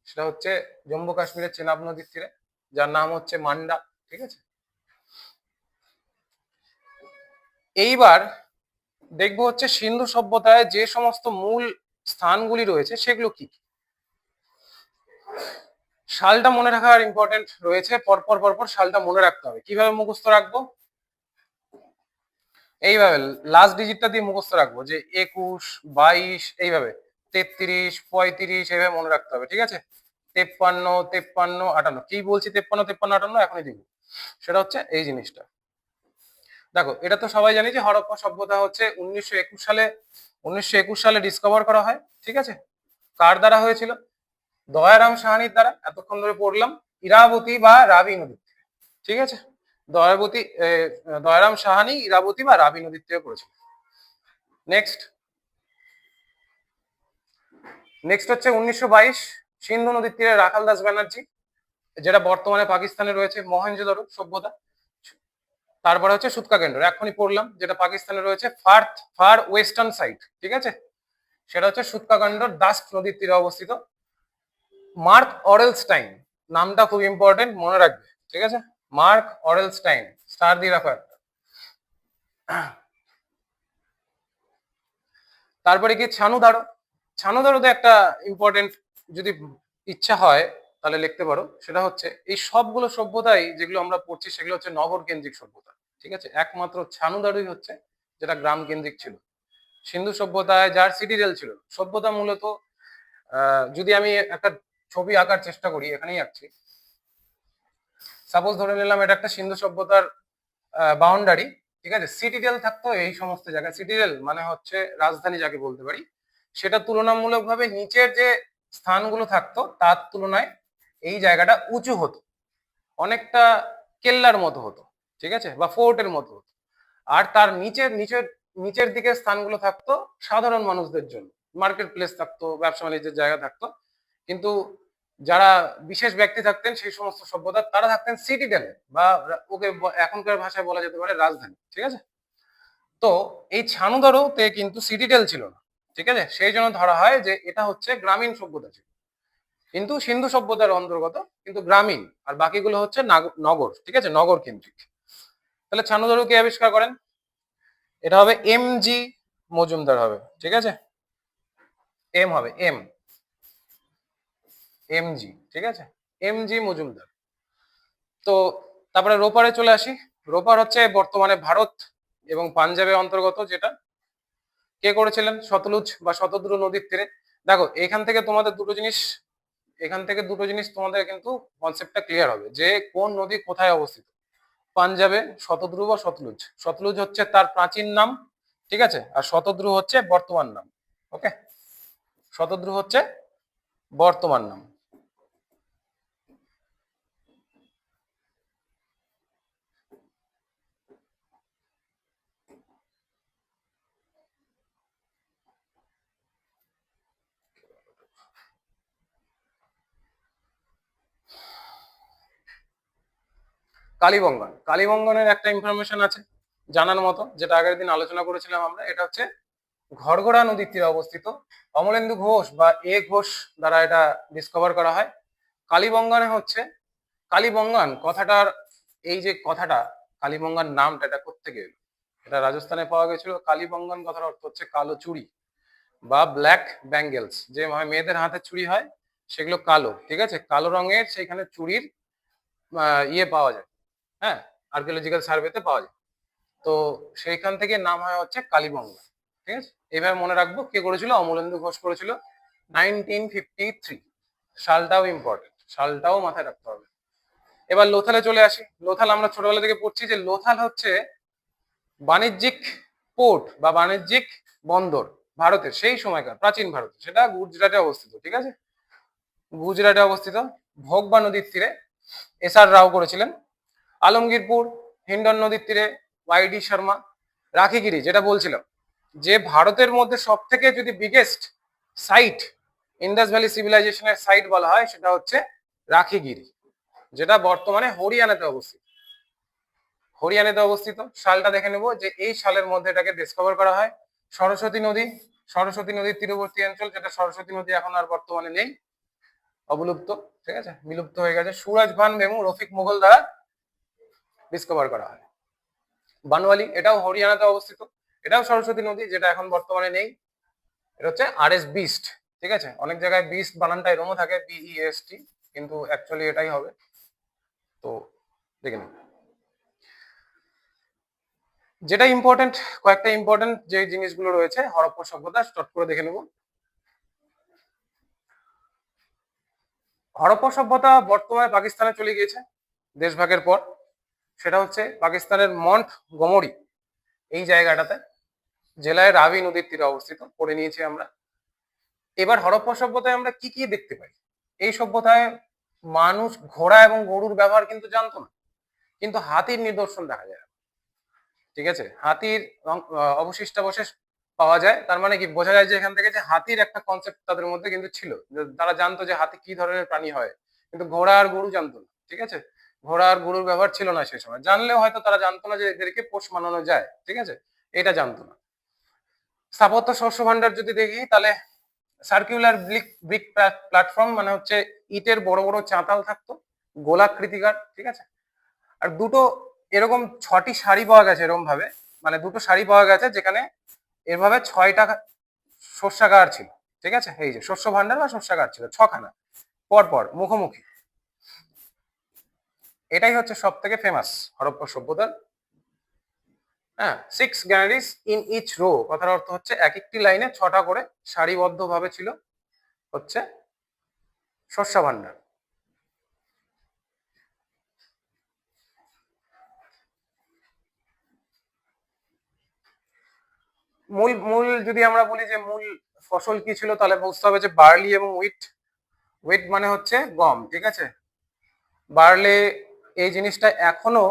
A: সেটা হচ্ছে জম্মু কাশ্মীরের চেনাব নদীর তীরে, যার নাম হচ্ছে মান্ডা। ঠিক আছে, এইবার দেখবো হচ্ছে সিন্ধু সভ্যতায় যে সমস্ত মূল স্থানগুলি রয়েছে সেগুলো কি কি। সালটা মনে রাখার ইম্পর্টেন্ট রয়েছে, পরপর পরপর সালটা মনে রাখতে হবে। কিভাবে মুখস্থ রাখবো? এইভাবে লাস্ট ডিজিটটা দিয়ে মুখস্থ রাখবো, যে 21, 22, এইভাবে 33, 35 এইভাবে মনে রাখতে হবে, ঠিক আছে? 53, 53, 58, কি বলছি 53, 53, 58 এখনই দিব। সেটা হচ্ছে এই জিনিসটা। দেখো, এটা তো সবাই জানি যে হরপ্পা সভ্যতা হচ্ছে 1921 সালে ডিসকভার করা হয়, ঠিক আছে? কার দ্বারা হয়েছিল? দয়ারাম সাহানির দ্বারা। এতক্ষণ ধরে পড়লাম ইরাবতী বা রাবি নদী, ঠিক আছে? দয়ারাম সাহানি ইরাবতী বা রাবি নদীর থেকে করেছিল। নেক্সট হচ্ছে 1922 সিন্ধু নদীর তীরে রাখাল দাস ব্যানার্জি, যেটা বর্তমানে পাকিস্তানে রয়েছে মহেঞ্জোদারো সভ্যতা। তারপরে হচ্ছে সুতকা কেন্দ্র, এখনই পড়লাম, যেটা পাকিস্তানে রয়েছে ফার ওয়েস্টার্ন সাইড, ঠিক আছে? সেটা হচ্ছে সুতকা কেন্দ্র দাস্ট নদীর তীরে অবস্থিত। মার্ক অরেলস্টাইন, নামটা খুব ইম্পর্টেন্ট, মনে রাখবে, ঠিক আছে? মার্ক অরেলস্টাইন, স্টার দিয়ে রাখো একটা। তারপরে কি ছানুদারো। ছানুদারোতে একটা ইম্পর্টেন্ট, যদি ইচ্ছা হয় তাহলে লিখতে পারো। সেটা হচ্ছে এই সবগুলো সভ্যতাই যেগুলো আমরা পড়ছি সেগুলো হচ্ছে নগর কেন্দ্রিক সভ্যতা, ঠিক আছে? একমাত্র ছানুদারোই হচ্ছে যেটা গ্রাম কেন্দ্রিক ছিল। সিন্ধু সভ্যতায় যার সিটি রেল ছিল, সভ্যতা মূলত যদি আমি একটা ছবি আঁকার চেষ্টা করি, এখানেই আঁকছি। সাপোজ ধরে নিলাম এটা একটা সিন্ধু সভ্যতার বাউন্ডারি, ঠিক আছে? সিটি রেল থাকতো এই সমস্ত জায়গায়। সিটি রেল মানে হচ্ছে রাজধানী যাকে বলতে পারি। সেটা তুলনামূলকভাবে নিচের যে স্থানগুলো থাকতো তার তুলনায় এই জায়গাটা উঁচু হতো, অনেকটা কেল্লার মতো হতো, ঠিক আছে? বা ফোর্টের মতো হতো। আর তার নিচের নিচের নিচের দিকে স্থানগুলো থাকতো সাধারণ মানুষদের জন্য, মার্কেট প্লেস থাকতো, ব্যবসা বাণিজ্যের জায়গা থাকতো। কিন্তু যারা বিশেষ ব্যক্তি থাকতেন সেই সমস্ত সভ্যতা, তারা থাকতেন সিটি টেলে, বা ওকে এখনকার ভাষায় বলা যেতে পারে রাজধানী, ঠিক আছে? তো এই ছানুদারোতে কিন্তু সিটি টেল ছিল না, ঠিক আছে? সেই জন্য ধরা হয় যে এটা হচ্ছে গ্রামীণ সভ্যতা ছিল, কিন্তু সিন্ধু সভ্যতার অন্তর্গত, কিন্তু গ্রামীণ। আর বাকিগুলো হচ্ছে নগর, ঠিক আছে? নগর কেন্দ্রিক। তাহলে ছানুদারো কে আবিষ্কার করেন? এটা হবে MG মজুমদার হবে, ঠিক আছে? এম হবে MG, ঠিক আছে? MG মজুমদার। তো তারপরে রোপারে চলে আসি। রোপার হচ্ছে বর্তমানে ভারত এবং পাঞ্জাবের অন্তর্গত, যেটা কে করেছিলেন? সতলুজ বা শতদ্রু নদীর তীরে। দেখো, এখান থেকে দুটো জিনিস তোমাদের কিন্তু কনসেপ্টটা ক্লিয়ার হবে, যে কোন নদী কোথায় অবস্থিত। পাঞ্জাবে শতদ্রু বা সতলুজ। সতলুজ হচ্ছে তার প্রাচীন নাম, ঠিক আছে? আর শতদ্রু হচ্ছে বর্তমান নাম। ওকে, শতদ্রু হচ্ছে বর্তমান নাম। কালীবঙ্গনের একটা ইনফরমেশন আছে জানার মতো, যেটা আগের দিন আলোচনা করেছিলাম আমরা। এটা হচ্ছে ঘরঘরা নদীর তীরে অবস্থিত। অমলেন্দু ঘোষ বা ঘোষ দ্বারা এটা ডিসকভার করা হয়। কালীবঙ্গানে হচ্ছে, কালীবঙ্গান কথাটার, এই যে কথাটা কালীবঙ্গান নামটা, এটা কোত্থেকে এলো? এটা রাজস্থানে পাওয়া গেছিল। কালীবঙ্গান কথার অর্থ হচ্ছে কালো চুড়ি বা ব্ল্যাক ব্যাঙ্গেলস। যে মেয়েদের হাতে চুড়ি হয় সেগুলো কালো, ঠিক আছে? কালো রঙের সেইখানে চুড়ির ইয়ে পাওয়া যায়, হ্যাঁ, আর্কিওলজিক্যাল সার্ভেতে পাওয়া যায়। তো সেইখান থেকে নাম হয় হচ্ছে কালীবঙ্গা, ঠিক আছে? এইভাবে মনে রাখবো। কে করেছিল? অমলেন্দু ঘোষ করেছিল 1953। সালটাও ইম্পর্টেন্ট, সালটাও মাথায় রাখতে হবে। এবার লোথালে চলে আসি। লোথাল আমরা ছোটবেলা থেকে পড়ছি যে লোথাল হচ্ছে বাণিজ্যিক পোর্ট বা বাণিজ্যিক বন্দর ভারতের, সেই সময়কার প্রাচীন ভারত। সেটা গুজরাটে অবস্থিত, ঠিক আছে? গুজরাটে অবস্থিত, ভোগবা নদীর তীরে। SR রাও করেছিলেন। আলমগীরপুর হিন্ডন নদীর তীরে YD শর্মা। রাখিগিরি, যেটা বলছিলাম, যে ভারতের মধ্যে সব থেকে যদি বিগেস্ট সাইট ইন্দাস ভ্যালি সিভিলাইজেশনের সাইট বলা হয়, সেটা হচ্ছে রাখিগিরি, যেটা বর্তমানে হরিয়ানাতে অবস্থিত। হরিয়ানাতে অবস্থিত। সালটা দেখে নেব, যে এই সালের মধ্যে এটাকে ডিসকভার করা হয়। সরস্বতী নদী, সরস্বতী নদীর তীরবর্তী অঞ্চল, যেটা সরস্বতী নদী এখন আর বর্তমানে নেই, অবলুপ্ত, ঠিক আছে? বিলুপ্ত হয়ে গেছে। সুরাজ ভান বেমু রফিক মুঘল দ্বারা ডিসকভার করা হয়। বানওয়ালি, এটাও হরিয়ানাতে অবস্থিত, এটাও সরস্বতী নদী, যেটা এখন বর্তমানে নেই। এটা হচ্ছে RS বিস্ট, ঠিক আছে? অনেক জায়গায় বিস্ট বানানটা এরকমও থাকে, BEST। কিন্তু অ্যাকচুয়ালি এটাই হবে। তো দেখে নিন যেটা ইম্পর্টেন্ট, কয়েকটা ইম্পর্টেন্ট যে জিনিসগুলো রয়েছে হরপ্পা সভ্যতা চট করে দেখে নেব। হরপ্পা সভ্যতা বর্তমানে পাকিস্তানে চলে গিয়েছে দেশভাগের পর। সেটা হচ্ছে পাকিস্তানের মন্ট গোমরি এই জায়গাটাতে, জেলায় রাবি নদীর তীরে অবস্থিত, পড়ে নিয়েছি আমরা। এবার হরপ্পা সভ্যতায় আমরা কি কি দেখতে পাই? এই সভ্যতায় মানুষ ঘোড়া এবং গরুর ব্যবহার কিন্তু জানতো না, কিন্তু হাতির নিদর্শন দেখা যায়। ঠিক আছে, হাতির অবশিষ্টাবশেষ পাওয়া যায়। তার মানে কি বোঝা যায় যে এখান থেকে যে হাতির একটা কনসেপ্ট তাদের মধ্যে কিন্তু ছিল, তারা জানতো যে হাতি কি ধরনের প্রাণী হয়, কিন্তু ঘোড়া আর গরু জানতো না। ঠিক আছে, ঘোড়া আর গরুর ব্যবহার ছিল না সেই সময়, জানলেও হয়তো তারা জানতো না যে এদেরকে পোষ মানানো যায়। ঠিক আছে, এটা জানতো না। স্থাপত্য শস্য ভান্ডার যদি দেখি তাহলে সার্কুলার ব্রিক প্ল্যাটফর্ম, মানে হচ্ছে ইটের বড় বড় চাতাল থাকতো, গোলাকৃতিকার। ঠিক আছে, আর দুটো এরকম 6টি সারি পাওয়া গেছে এরকম ভাবে, মানে দুটো সারি পাওয়া গেছে যেখানে এভাবে 6টা শস্যাগার ছিল। ঠিক আছে, এই যে শস্য ভান্ডার বা শস্যাগার ছিল 6খানা পর পর মুখোমুখি। এটাই হচ্ছে সব থেকে ফেমাস হরপ্পা সভ্যতার। হ্যাঁ, 6 গ্যালারিজ ইন ইচ রো, কথার অর্থ হচ্ছে এক একটি লাইনে 6টা করে সারিবদ্ধ ভাবে ছিল হচ্ছে শস্য ভান্ডার। মূল মূল যদি আমরা বলি যে মূল ফসল কি ছিল, তাহলে বুঝতে হবে যে বার্লি এবং উইট। উইট মানে হচ্ছে গম। ঠিক আছে, বার্লে এই জিনিসটা এখনো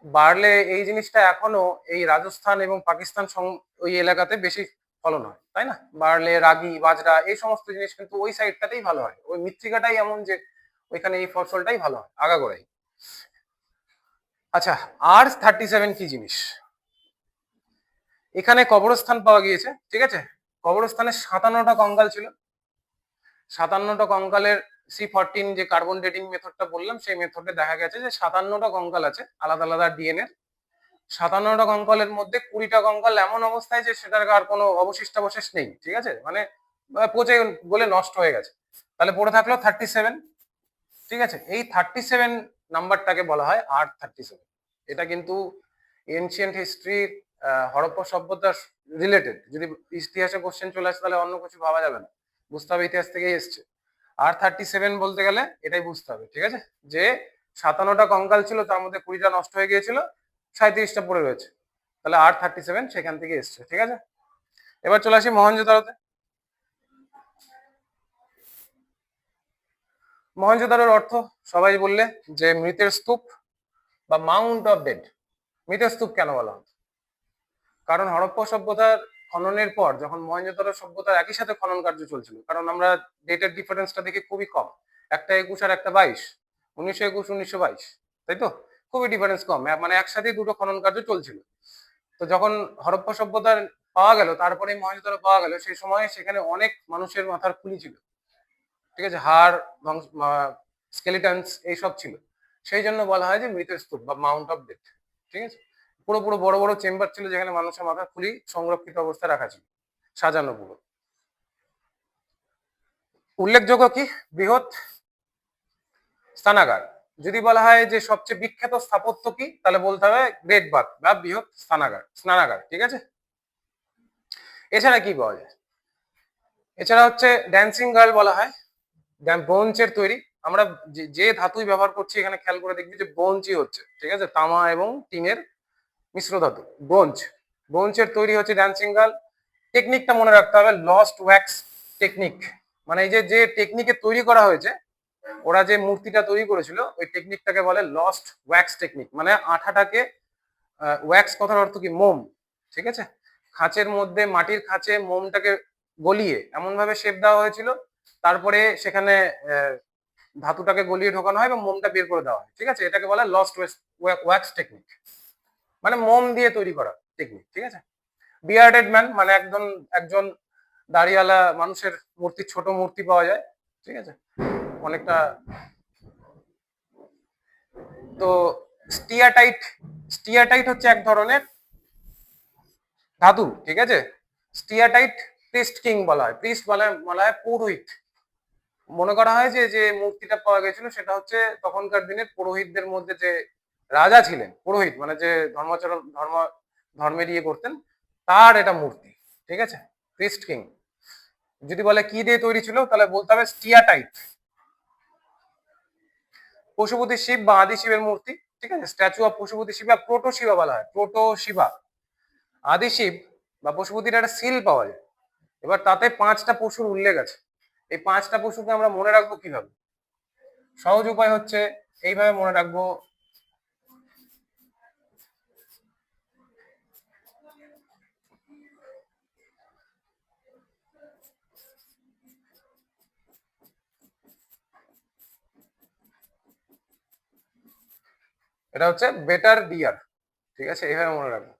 A: বার্লে এই জিনিসটা এখনো এই রাজস্থান এবং পাকিস্তান ওই এলাকাতে বেশি ফলন হয়, তাই না? বার্লে, রাগি, বাজরা এই সমস্ত জিনিস কিন্তু ওই সাইডটাতেই ভালো হয়। ওই মৃত্তিকাটাই এমন যে ওইখানে এই ফসলটাই ভালো হয় আগাগোড়াই। আচ্ছা, R37 কি জিনিস? এখানে কবরস্থান পাওয়া গিয়েছে। ঠিক আছে, কবরস্থানে 57টা কঙ্কাল ছিল। 57টা কঙ্কালের C14 যে কার্বন ডেটিং মেথডটা বললাম, সেই মেথডে দেখা গেছে যে 57টা কঙ্কাল আছে আলাদা আলাদা ডিএনএ। 57টা কঙ্কালের মধ্যে 20টা কঙ্কাল এমন অবস্থায় যে সেটার আর কোনো অবশিষ্টাবশেষ নেই। ঠিক আছে, মানে পচে গলে নষ্ট হয়ে গেছে। তাহলে পড়ে থাকলো 37। ঠিক আছে, এই 37 নাম্বারটাকে বলা হয় R37। এটা কিন্তু এনশিয়েন্ট হিস্ট্রি, হরপ্পা সভ্যতার রিলেটেড। যদি ইতিহাসে কোশ্চেন চলে আসে তাহলে অন্য কিছু ভাবা যাবে না, বুঝতে হবে ইতিহাস থেকেই এসছে। R37 বলতে গেলে এটাই বুঝতে হবে। ঠিক আছে, যে 57টা কঙ্কাল ছিল, তার মধ্যে 20টা নষ্ট হয়ে গিয়েছিল, 37টা পড়ে রয়েছে, তাহলে R37 সেখান থেকে এসছে। ঠিক আছে, এবার চলে আসি মহেঞ্জোদারোতে। মহেঞ্জোদারোর অর্থ সবাই বললে যে মৃতের স্তূপ বা মাউন্ট অফ ডেড। মৃতের স্তূপ কেন বলা হয়? কারণ হরপ্পা সভ্যতার খননের পর যখন মহেঞ্জোদারো সভ্যতার একই সাথে খনন কার্য চলছিল, কারণ আমরা ডেটের ডিফারেন্সটা দেখি খুবই কম, একটা 21 আর একটা 22, 1921 1922, তাই তো? খুবই ডিফারেন্স কম, মানে একসাথে দুটো খনন কার্য চলছিল। তো যখন হরপ্পা সভ্যতার পাওয়া গেল, তারপরে মহেঞ্জোদারো পাওয়া গেল, সেই সময় সেখানে অনেক মানুষের মাথার খুলি ছিল। ঠিক আছে, হাড়, স্কেলিটনস এইসব ছিল। সেই জন্য বলা হয় যে মৃতের স্তূপ বা মাউন্ট অফ ডেথ। ঠিক আছে, পুরো পুরো বড় বড় চেম্বার ছিল যেখানে মানুষের মাথা খুলি সংরক্ষিত অবস্থায় রাখা ছিল, সাজানো পুরো। উল্লেখযোগ্য কি? বৃহৎ স্নানাগার। যদি বলা হয় যে সবচেয়ে বিখ্যাত স্থাপত্য কি, তাহলে বলতে হবে গ্রেট বাথ বা বৃহৎ স্নানাগার। ঠিক আছে, এছাড়া কি পাওয়া যায়? এছাড়া হচ্ছে ড্যান্সিং গার্ল বলা হয়, ব্রোঞ্জের তৈরি। আমরা যে ধাতুই ব্যবহার করছি এখানে খেয়াল করে দেখবি যে ব্রোঞ্জই হচ্ছে। ঠিক আছে, তামা এবং টিনের মিশ্র ধাতু ব্রোঞ্জ। ব্রোঞ্জের তৈরি হচ্ছে ড্যান্সিং গার্ল। টেকনিকটা মনে রাখতে হবে, লস্ট ওয়্যাক্স টেকনিক। মানে এই যে যে টেকনিকে তৈরি করা হয়েছে, ওরা যে মূর্তিটা তৈরি করেছিল ওই টেকনিকটাকে বলে লস্ট ওয়্যাক্স টেকনিক। মানে আঠাটাকে, ওয়্যাক্স কথার অর্থ কি? মোম। ঠিক আছে, খাঁচের মধ্যে, মাটির খাঁচে মোমটাকে গলিয়ে এমন ভাবে শেপ দেওয়া হয়েছিল, তারপরে সেখানে ধাতুটাকে গলিয়ে ঢোকানো হয় এবং মোমটা বের করে দেওয়া হয়। ঠিক আছে, এটাকে বলা লস্ট ওয়্যাক্স টেকনিক, মানে মোম দিয়ে তৈরি করা টেকনিক। ঠিক আছে, বিয়ার্ডেড ম্যান মানে একজন একজন দাড়িওয়ালা মানুষের মূর্তি, ছোট মূর্তি পাওয়া যায়। ঠিক আছে, অনেকটা। তো স্টিয়াটাইট, স্টিয়াটাইট হচ্ছে এক ধরনের ধাতু। ঠিক আছে, স্টিয়াটাইট প্রিস্ট কিং বলা হয়, প্রিস্ট বলা বলা হয় পুরোহিত। মনে করা হয় যে যে মূর্তিটা পাওয়া গেছিল সেটা হচ্ছে তখনকার দিনের পুরোহিতদের মধ্যে যে রাজা ছিলেন, পুরোহিত মানে যে ধর্মের ইয়ে করতেন, তার এটা মূর্তি। ঠিক আছে, প্রিস্ট কিং। যদি বলে কি দিয়ে তৈরি ছিল তাহলে বলতে হবে স্টিয়াটাইট। পশুপতি শিব বা আদি শিবের মূর্তি। ঠিক আছে, স্ট্যাচু অফ পশুপতি শিব বা প্রোটো শিবা বলা হয়, প্রোটো শিবা। আদি শিব বা পশুপতির একটা সিল পাওয়া যায়। এবার তাতে 5টা পশুর উল্লেখ আছে। এই 5টা পশুকে আমরা মনে রাখবো কিভাবে? সহজ উপায় হচ্ছে এইভাবে মনে রাখবো। এটা হচ্ছে বেটার ডিয়ার। ঠিক আছে, এইভাবে মনে রাখবো।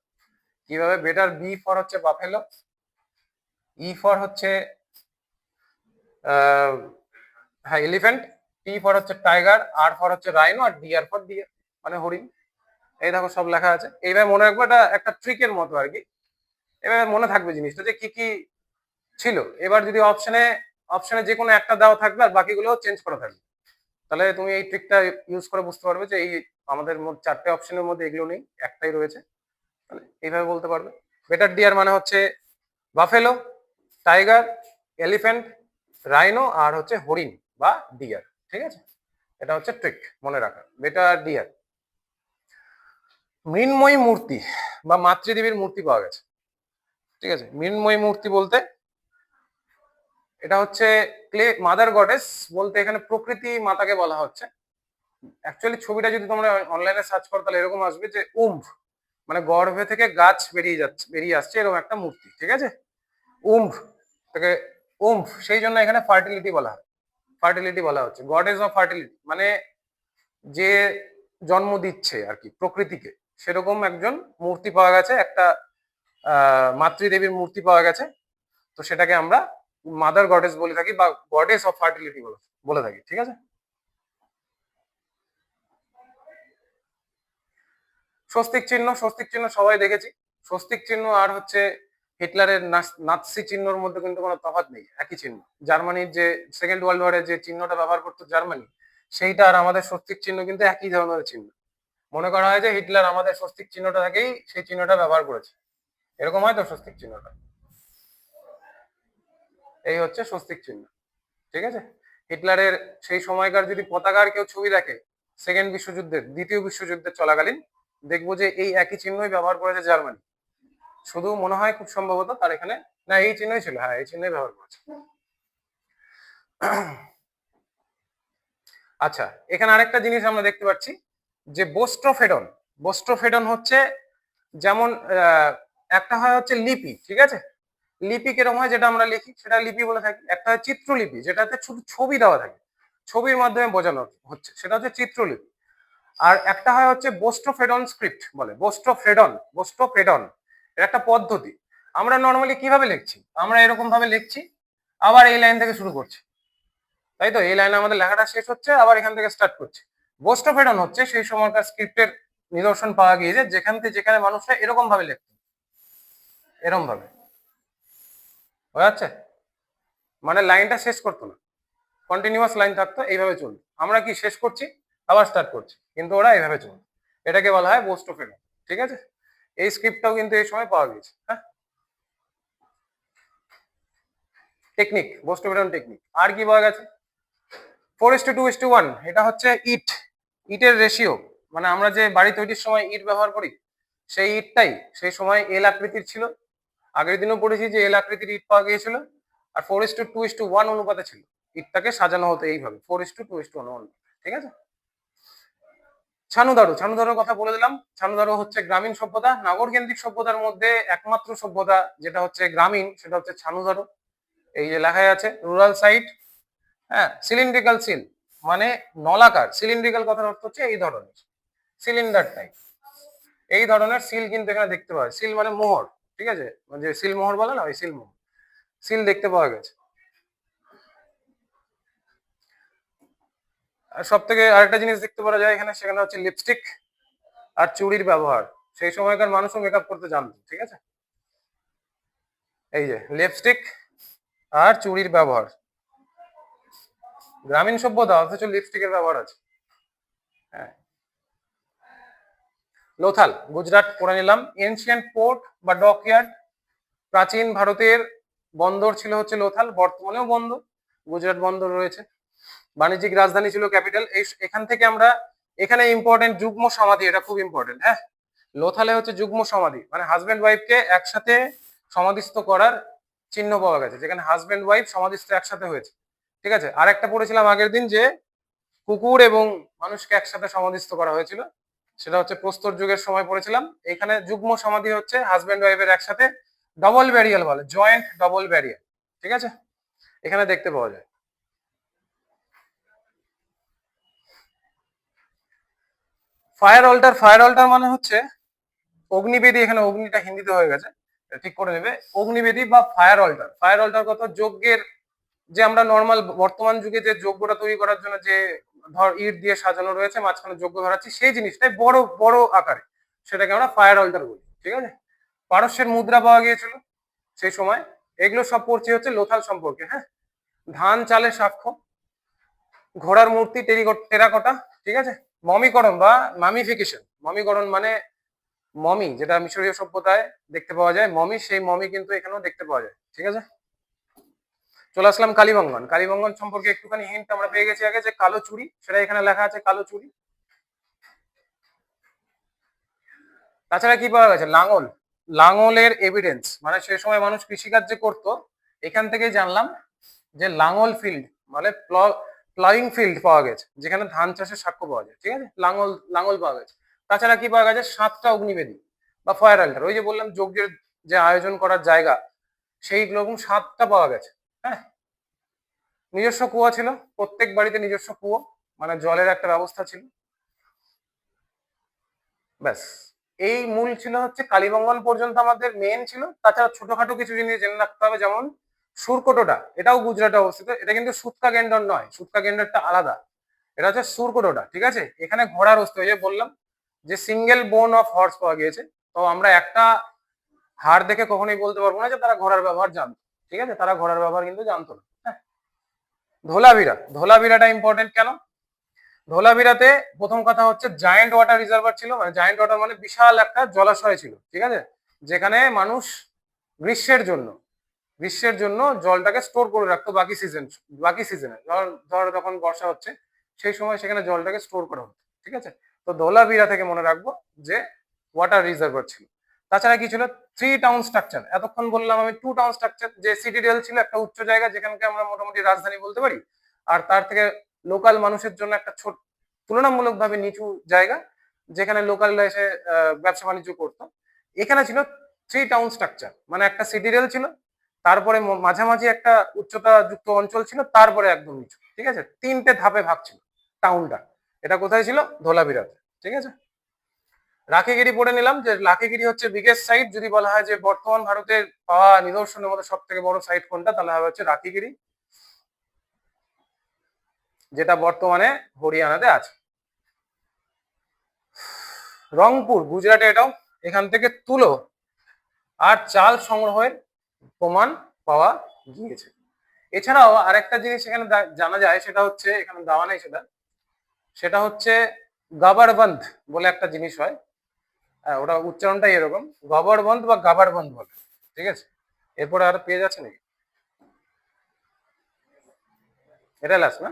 A: কিভাবে? বেটার, বি ফর হচ্ছে বাফেলো, ই ফর হচ্ছে হ্যাঁ এলিফ্যান্ট, টি ফর হচ্ছে টাইগার, আর ফর হচ্ছে রাইনো, আর ডিয়ার ফর ডিয়ার মানে হরিণ। এই দেখো সব লেখা আছে, এইভাবে মনে রাখবো। এটা একটা ট্রিকের মতো আর কি। এভাবে মনে থাকবে জিনিসটা যে কি কি ছিল। এবার যদি অপশনে অপশনে যে কোনো একটা দেওয়া থাকবে আর বাকিগুলো চেঞ্জ করা থাকবে, তাহলে তুমি এই ট্রিকটা ইউজ করে বুঝতে পারবে যে এই আমাদের 4টে অপশনের মধ্যে এগুলো নেই, একটাই রয়েছে। তাহলে এইভাবে বলতে পারবে। বেটার ডিয়ার মানে হচ্ছে বাফেলো, টাইগার, এলিফ্যান্ট, রাইনো আর হচ্ছে হরিণ বা ডিয়ার। ঠিক আছে, এটা হচ্ছে ট্রিক মনে রাখা, বেটার ডিয়ার। মৃন্ময়ী মূর্তি বা মাতৃদেবীর মূর্তি পাওয়া গেছে। ঠিক আছে, মৃন্ময়ী মূর্তি বলতে এটা হচ্ছে ক্লে মাদার গডেস বলতে এখানে প্রকৃতি মাতাকে বলা হচ্ছে। অ্যাকচুয়ালি ছবিটা যদি তোমরা অনলাইনে সার্চ করো তাহলে এরকম আসবে যে উম্ফ মানে গর্ভে থেকে গাছ বেরিয়ে আসছে এরকম একটা মূর্তি। ঠিক আছে, উম্ফ থেকে উম্ফ, সেই জন্য এখানে ফার্টিলিটি বলা হয়, ফার্টিলিটি বলা হচ্ছে গডেস অফ ফার্টিলিটি, মানে যে জন্ম দিচ্ছে আর কি প্রকৃতিকে, সেরকম একজন মূর্তি পাওয়া গেছে, একটা মাতৃদেবীর মূর্তি পাওয়া গেছে। তো সেটাকে আমরা মাদার গডেস বলে থাকি বা গডেস অফ ফার্টিলিটি বলে থাকি। ঠিক আছে, স্বস্তিক চিহ্ন, স্বস্তিক চিহ্ন সবাই দেখেছি। স্বস্তিক চিহ্ন আর হচ্ছে হিটলারের নাৎসি চিহ্নর মধ্যে কিন্তু কোনো তফাৎ নেই, একই চিহ্ন। জার্মানির যে সেকেন্ড ওয়ার্ল্ড ওয়ারে যে চিহ্নটা ব্যবহার করতো জার্মানি, সেইটা আর আমাদের স্বস্তিক চিহ্ন কিন্তু একই ধরনের চিহ্ন। মনে করা হয় যে হিটলার আমাদের স্বস্তিক চিহ্নটা থেকেই সেই চিহ্নটা ব্যবহার করেছে, এরকম হয় তো স্বস্তিক চিহ্নটা। এই হচ্ছে স্বস্তিক চিহ্ন। ঠিক আছে, হিটলারের সেই সময়কার যদি পতাকার কেউ ছবি দেখে সেকেন্ড বিশ্বযুদ্ধের, দ্বিতীয় বিশ্বযুদ্ধের চলাকালীন, দেখবো যে এই একই চিহ্নই ব্যবহার করেছে জার্মানি। শুধু মনে হয় খুব সম্ভবত তার এখানে না এই চিহ্নই ছিল, হ্যাঁ এই চিহ্নই ব্যবহার করেছে। আচ্ছা, এখানে আরেকটা জিনিস আমরা দেখতে পাচ্ছি যে বোস্ট্রোফেডন। বোস্ট্রোফেডন হচ্ছে যেমন একটা হয় হচ্ছে লিপি। ঠিক আছে, লিপি কিরকম হয়, যেটা আমরা লিখি সেটা লিপি বলে থাকি। একটা হয় চিত্রলিপি, যেটাতে শুধু ছবি দেওয়া থাকে, ছবির মাধ্যমে বোঝানো হচ্ছে, সেটা হচ্ছে চিত্রলিপি। আর একটা হয় হচ্ছে বোস্ট্রোফেডন স্ক্রিপ্ট বলে, বোস্ট্রোফেডন, বোস্ট্রোফেডন এর একটা পদ্ধতি। আমরা নর্মালি কিভাবে লিখছি, আমরা এরকম ভাবে লিখছি, আবার এই লাইন থেকে শুরু করছি, তাই তো? এই লাইনে আমাদের লেখাটা শেষ হচ্ছে, আবার এখান থেকে স্টার্ট করছি। বোস্ট্রোফেডন হচ্ছে সেই সময়কার স্ক্রিপ্টের নিদর্শন পাওয়া গিয়েছে যেখান থেকে যেখানে মানুষরা এরকম ভাবে লিখত, এরকম ভাবে। বোঝা যাচ্ছে? মানে লাইনটা শেষ করতো না, কন্টিনিউয়াস লাইন থাকতো, এইভাবে চলতো। আমরা কি শেষ করছি আবার স্টার্ট করছি, কিন্তু ওরা এইভাবে চলতো। এটাকে বলা হয় বোস্ট্রোফেডন। ঠিক আছে, এই স্ক্রিপ্টটাও কিন্তু এই সময় পাওয়া গিয়েছে। হ্যাঁ, টেকনিক, বোস্ট্রোফেডন টেকনিক। আর কি পাওয়া গেছে? 4:2:1, এটা হচ্ছে ইট, ইটের রেশিও। মানে আমরা যে বাড়ি তৈরির সময় ইট ব্যবহার করি, সেই ইটটাই সেই সময় এল আকৃতির ছিল। আগের দিনও পড়েছি যে এল আকৃতির ইট পাওয়া গিয়েছিল, আর 4:2:1 অনুপাতে ছিল। ইটটাকে সাজানো হতো এইভাবে 4:2:1। ঠিক আছে, ছানুদারু, ছানুদারুর কথা বলে দিলাম। ছানুদারু হচ্ছে গ্রামীণ সভ্যতা, নগর কেন্দ্রিক সভ্যতার মধ্যে একমাত্র সভ্যতা যেটা হচ্ছে গ্রামীণ, সেটা হচ্ছে ছানুদারু। এই যে লেখায় আছে রুরাল সাইট। হ্যাঁ, সিলিন্ড্রিক্যাল সিল মানে নলাকার, সিলিন্ড্রিক্যাল কথার অর্থ হচ্ছে এই ধরনের, সিলিন্ডার টাইপ। এই ধরনের সিল কিন্তু এখানে দেখতে পাওয়া যায়। সিল মানে মোহর। ঠিক আছে, যে সিল মোহর বলে না, ওই সিল মোহর, সিল দেখতে পাওয়া গেছে। আর সব থেকে আরেকটা জিনিস দেখতে পাওয়া যায় এখানে, সেখানে হচ্ছে লিপস্টিক আর চুড়ির ব্যবহার। সেই সময়কার মানুষও মেকআপ করতে জানতো। ঠিক আছে, এই যে লিপস্টিক আর চুড়ির ব্যবহার। গ্রামীণ সভ্যতা অথচ লিপস্টিকের ব্যবহার আছে। হ্যাঁ। লোথাল গুজরাট পড়ে নিলাম। এনশিয়েন্ট পোর্ট বা ডকইয়ার্ড, প্রাচীন ভারতের বন্দর ছিল হচ্ছে লোথাল, বর্তমানেও বন্দর, গুজরাট বন্দর রয়েছে। বাণিজ্যিক রাজধানী ছিল, ক্যাপিটাল। এখান থেকে আমরা, এখানে ইম্পর্টেন্ট যুগ্ম সমাধি, এটা খুব ইম্পর্টেন্ট। হ্যাঁ, লোথালে হচ্ছে যুগ্ম সমাধি, মানে হাজবেন্ড ওয়াইফকে একসাথে সমাধিস্থ করার চিহ্ন পাওয়া গেছে, যেখানে হাজবেন্ড ওয়াইফ সমাধিস্থ একসাথে হয়েছে। ঠিক আছে, আর একটা পড়েছিলাম আগের দিন যে কুকুর এবং মানুষকে একসাথে সমাধিস্থ করা হয়েছিল, সেটা হচ্ছে প্রস্তর যুগের সময় পড়েছিলাম। এখানে যুগ্ম সমাধি হচ্ছে হাজবেন্ড ওয়াইফের একসাথে, ডবল ব্যারিয়াল বলে, জয়েন্ট ডবল ব্যারিয়াল। ঠিক আছে, এখানে দেখতে পাওয়া যায়। ফায়ার অল্টার, ফায়ার অল্টার মানে হচ্ছে অগ্নিবেদী, এখানে অগ্নিটা হিন্দিতে হয়ে গেছে, ঠিক করে নেবে। অগ্নিবেদী বা ফায়ার অল্টার, ফায়ার অল্টার কত, যজ্ঞের যে আমরা নর্মাল বর্তমান যুগে যে যজ্ঞটা তৈরি করার জন্য যে ধর ইট দিয়ে সাজানো রয়েছে, মাঝখানে যজ্ঞ ধরাচ্ছি, সেই জিনিসটাই বড় বড় আকারে, সেটাকে আমরা ফায়ার অল্টার বলি। ঠিক আছে, পারস্যের মুদ্রা পাওয়া গিয়েছিল সেই সময়। এগুলো সব পড়ছি হচ্ছে লোথাল সম্পর্কে। হ্যাঁ, ধান চালের সাক্ষ্য, ঘোড়ার মূর্তি, টেরাকোটা। ঠিক আছে, মমিকরণ বা মামিফিকেশন, মমিকরণ মানে মমি, যেটা মিশরীয় সভ্যতায় দেখতে পাওয়া যায়, মমি, সেই মমি কিন্তু এখানেও দেখতে পাওয়া যায়। ঠিক আছে, চলে আসলাম কালীবঙ্গন। কালীবঙ্গন সম্পর্কে একটুখানি হিন্ট আমরা পেয়ে গেছি আগে, যে কালো চুরি, সেটা এখানে লেখা আছে, কালো চুরি। তাছাড়া কি পাওয়া গেছে, লাঙল, লাঙলের এভিডেন্স, মানে সেই সময় মানুষ কৃষিকাজ যে করতো, এখান থেকেই জানলাম যে লাঙল ফিল্ড মানে প্লাইং ফিল্ড পাওয়া গেছে, যেখানে ধান চাষের সাক্ষ্য পাওয়া যায়। ঠিক আছে, লাঙল, লাঙল পাওয়া গেছে। তাছাড়া কি পাওয়া গেছে, 7টা অগ্নিবেদী বা ফায়ার অল্টার, ওই যে বললাম যজ্ঞের যে আয়োজন করার জায়গা, সেই রকম 7টা পাওয়া গেছে। হ্যাঁ, নিজস্ব কুয়া ছিল, প্রত্যেক বাড়িতে নিজস্ব কুয়ো, মানে জলের একটা ব্যবস্থা ছিল। ব্যাস, এই মূল ছিল হচ্ছে কালীবঙ্গন পর্যন্ত আমাদের মেন ছিল। তাছাড়া ছোটখাটো কিছু জিনিস জেনে রাখতে হবে, যেমন সুরকোটোটা, এটাও গুজরাটে অবস্থিত। এটা কিন্তু সুতকা গেন্ডর নয়, সুতকা গেন্ডরটা আলাদা, এটা হচ্ছে সুরকোটোটা। ঠিক আছে, এখানে ঘোড়ার অস্তি, ওই যে বললাম যে সিঙ্গেল বোন অফ হর্স পাওয়া গিয়েছে। তো আমরা একটা হাড় দেখে কখনোই বলতে পারবো না যে তারা ঘোড়ার ব্যবহার জানতো। ঠিক আছে, তারা ঘোড়ার ব্যবহার কিন্তু জানতো না। হ্যাঁ, ধোলাভিরা, ধোলাভিরাটা ইম্পর্টেন্ট কেন, ধোলাভিরাতে প্রথম কথা হচ্ছে জায়েন্ট ওয়াটার রিজার্ভার ছিল, মানে জায়েন্ট ওয়াটার মানে বিশাল একটা জলাশয় ছিল। ঠিক আছে, যেখানে মানুষ গ্রীষ্মের জন্য, গ্রীষ্মের জন্য জলটাকে স্টোর করে রাখতো, বাকি সিজনে ধর যখন বর্ষা হচ্ছে, সেই সময় সেখানে জলটাকে স্টোর করা হতো। ঠিক আছে, তো ধোলাভিরা থেকে মনে রাখবো যে ওয়াটার রিজার্ভার ছিল। তাছাড়া কি ছিল, 3 টাউন স্ট্রাকচার, এতক্ষণ বললাম আমি 2 টাউন স্ট্রাকচার, যে সিটিডেল ছিল একটা উচ্চ জায়গা, যেখানকে আমরা মোটামুটি রাজধানী বলতে পারি, আর তার থেকে লোকাল মানুষের জন্য একটা ছোট, তুলনামূলকভাবে নিচু জায়গা, যেখানে লোকালরা এসে ব্যবসা বাণিজ্য করতো। এখানে ছিল 3 টাউন স্ট্রাকচার, মানে একটা সিটিডেল ছিল, তারপরে মাঝামাঝি একটা উচ্চতা যুক্ত অঞ্চল ছিল, তারপরে একদম নিচু। ঠিক আছে, 3টে ধাপে ভাগ ছিল টাউনটা। এটা কোথায় ছিল, ধোলাভিরাতে। ঠিক আছে, লাখিগিরি পড়ে নিলাম, যে লাখিগিরি হচ্ছে বিগেস্ট সাইট, যদি বলা হয় যে বর্তমান ভারতের পাওয়া নিদর্শনের মধ্যে সব থেকে বড় সাইট কোনটা, তাহলে হবে হচ্ছে লাখিগিরি, যেটা বর্তমানে হরিয়ানাতে আছে। রংপুর গুজরাটে, এটাও এখান থেকে তুলো আর চাল সংগ্রহের প্রমাণ পাওয়া গিয়েছে। এছাড়াও আরেকটা জিনিস এখানে জানা যায়, সেটা হচ্ছে, এখানে দেওয়া নেই সেটা, সেটা হচ্ছে গাবারবন্ধ বলে একটা জিনিস হয়। ওটা উচ্চারণটাই এরকম, গবরবন্ধ বা গাবারবন্ধ বলে। ঠিক আছে, এরপরে আর পেয়ে যাচ্ছে নাকি, এটা লাস্ট না?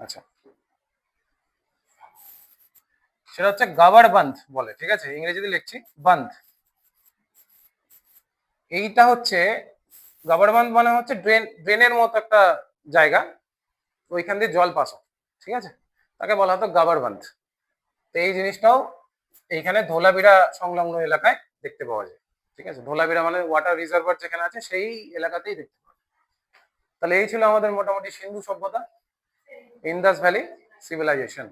A: আচ্ছা, সেটা হচ্ছে গাবারবন্ধ বলে। ঠিক আছে, ইংরেজিতে লিখছি বন্ধ। এইটা হচ্ছে গাবারবন্ধ মানে হচ্ছে ড্রেনের মতো একটা জায়গা, ওইখান দিয়ে জল পাস হয়। ঠিক আছে, তাকে বলা হতো গাবারবন্ধ। তো এই জিনিসটাও এইখানে ধোলাভিরা সংলগ্ন এলাকায় দেখতে পাওয়া যায়। ঠিক আছে, ধোলাভিরা মানে ওয়াটার রিজার্ভার যেখানে আছে, সেই এলাকাতেই দেখতে পাওয়া যায়। তাহলে এই ছিল আমাদের মোটামুটি সিন্ধু সভ্যতা, ইন্দাস ভ্যালি সিভিলাইজেশন।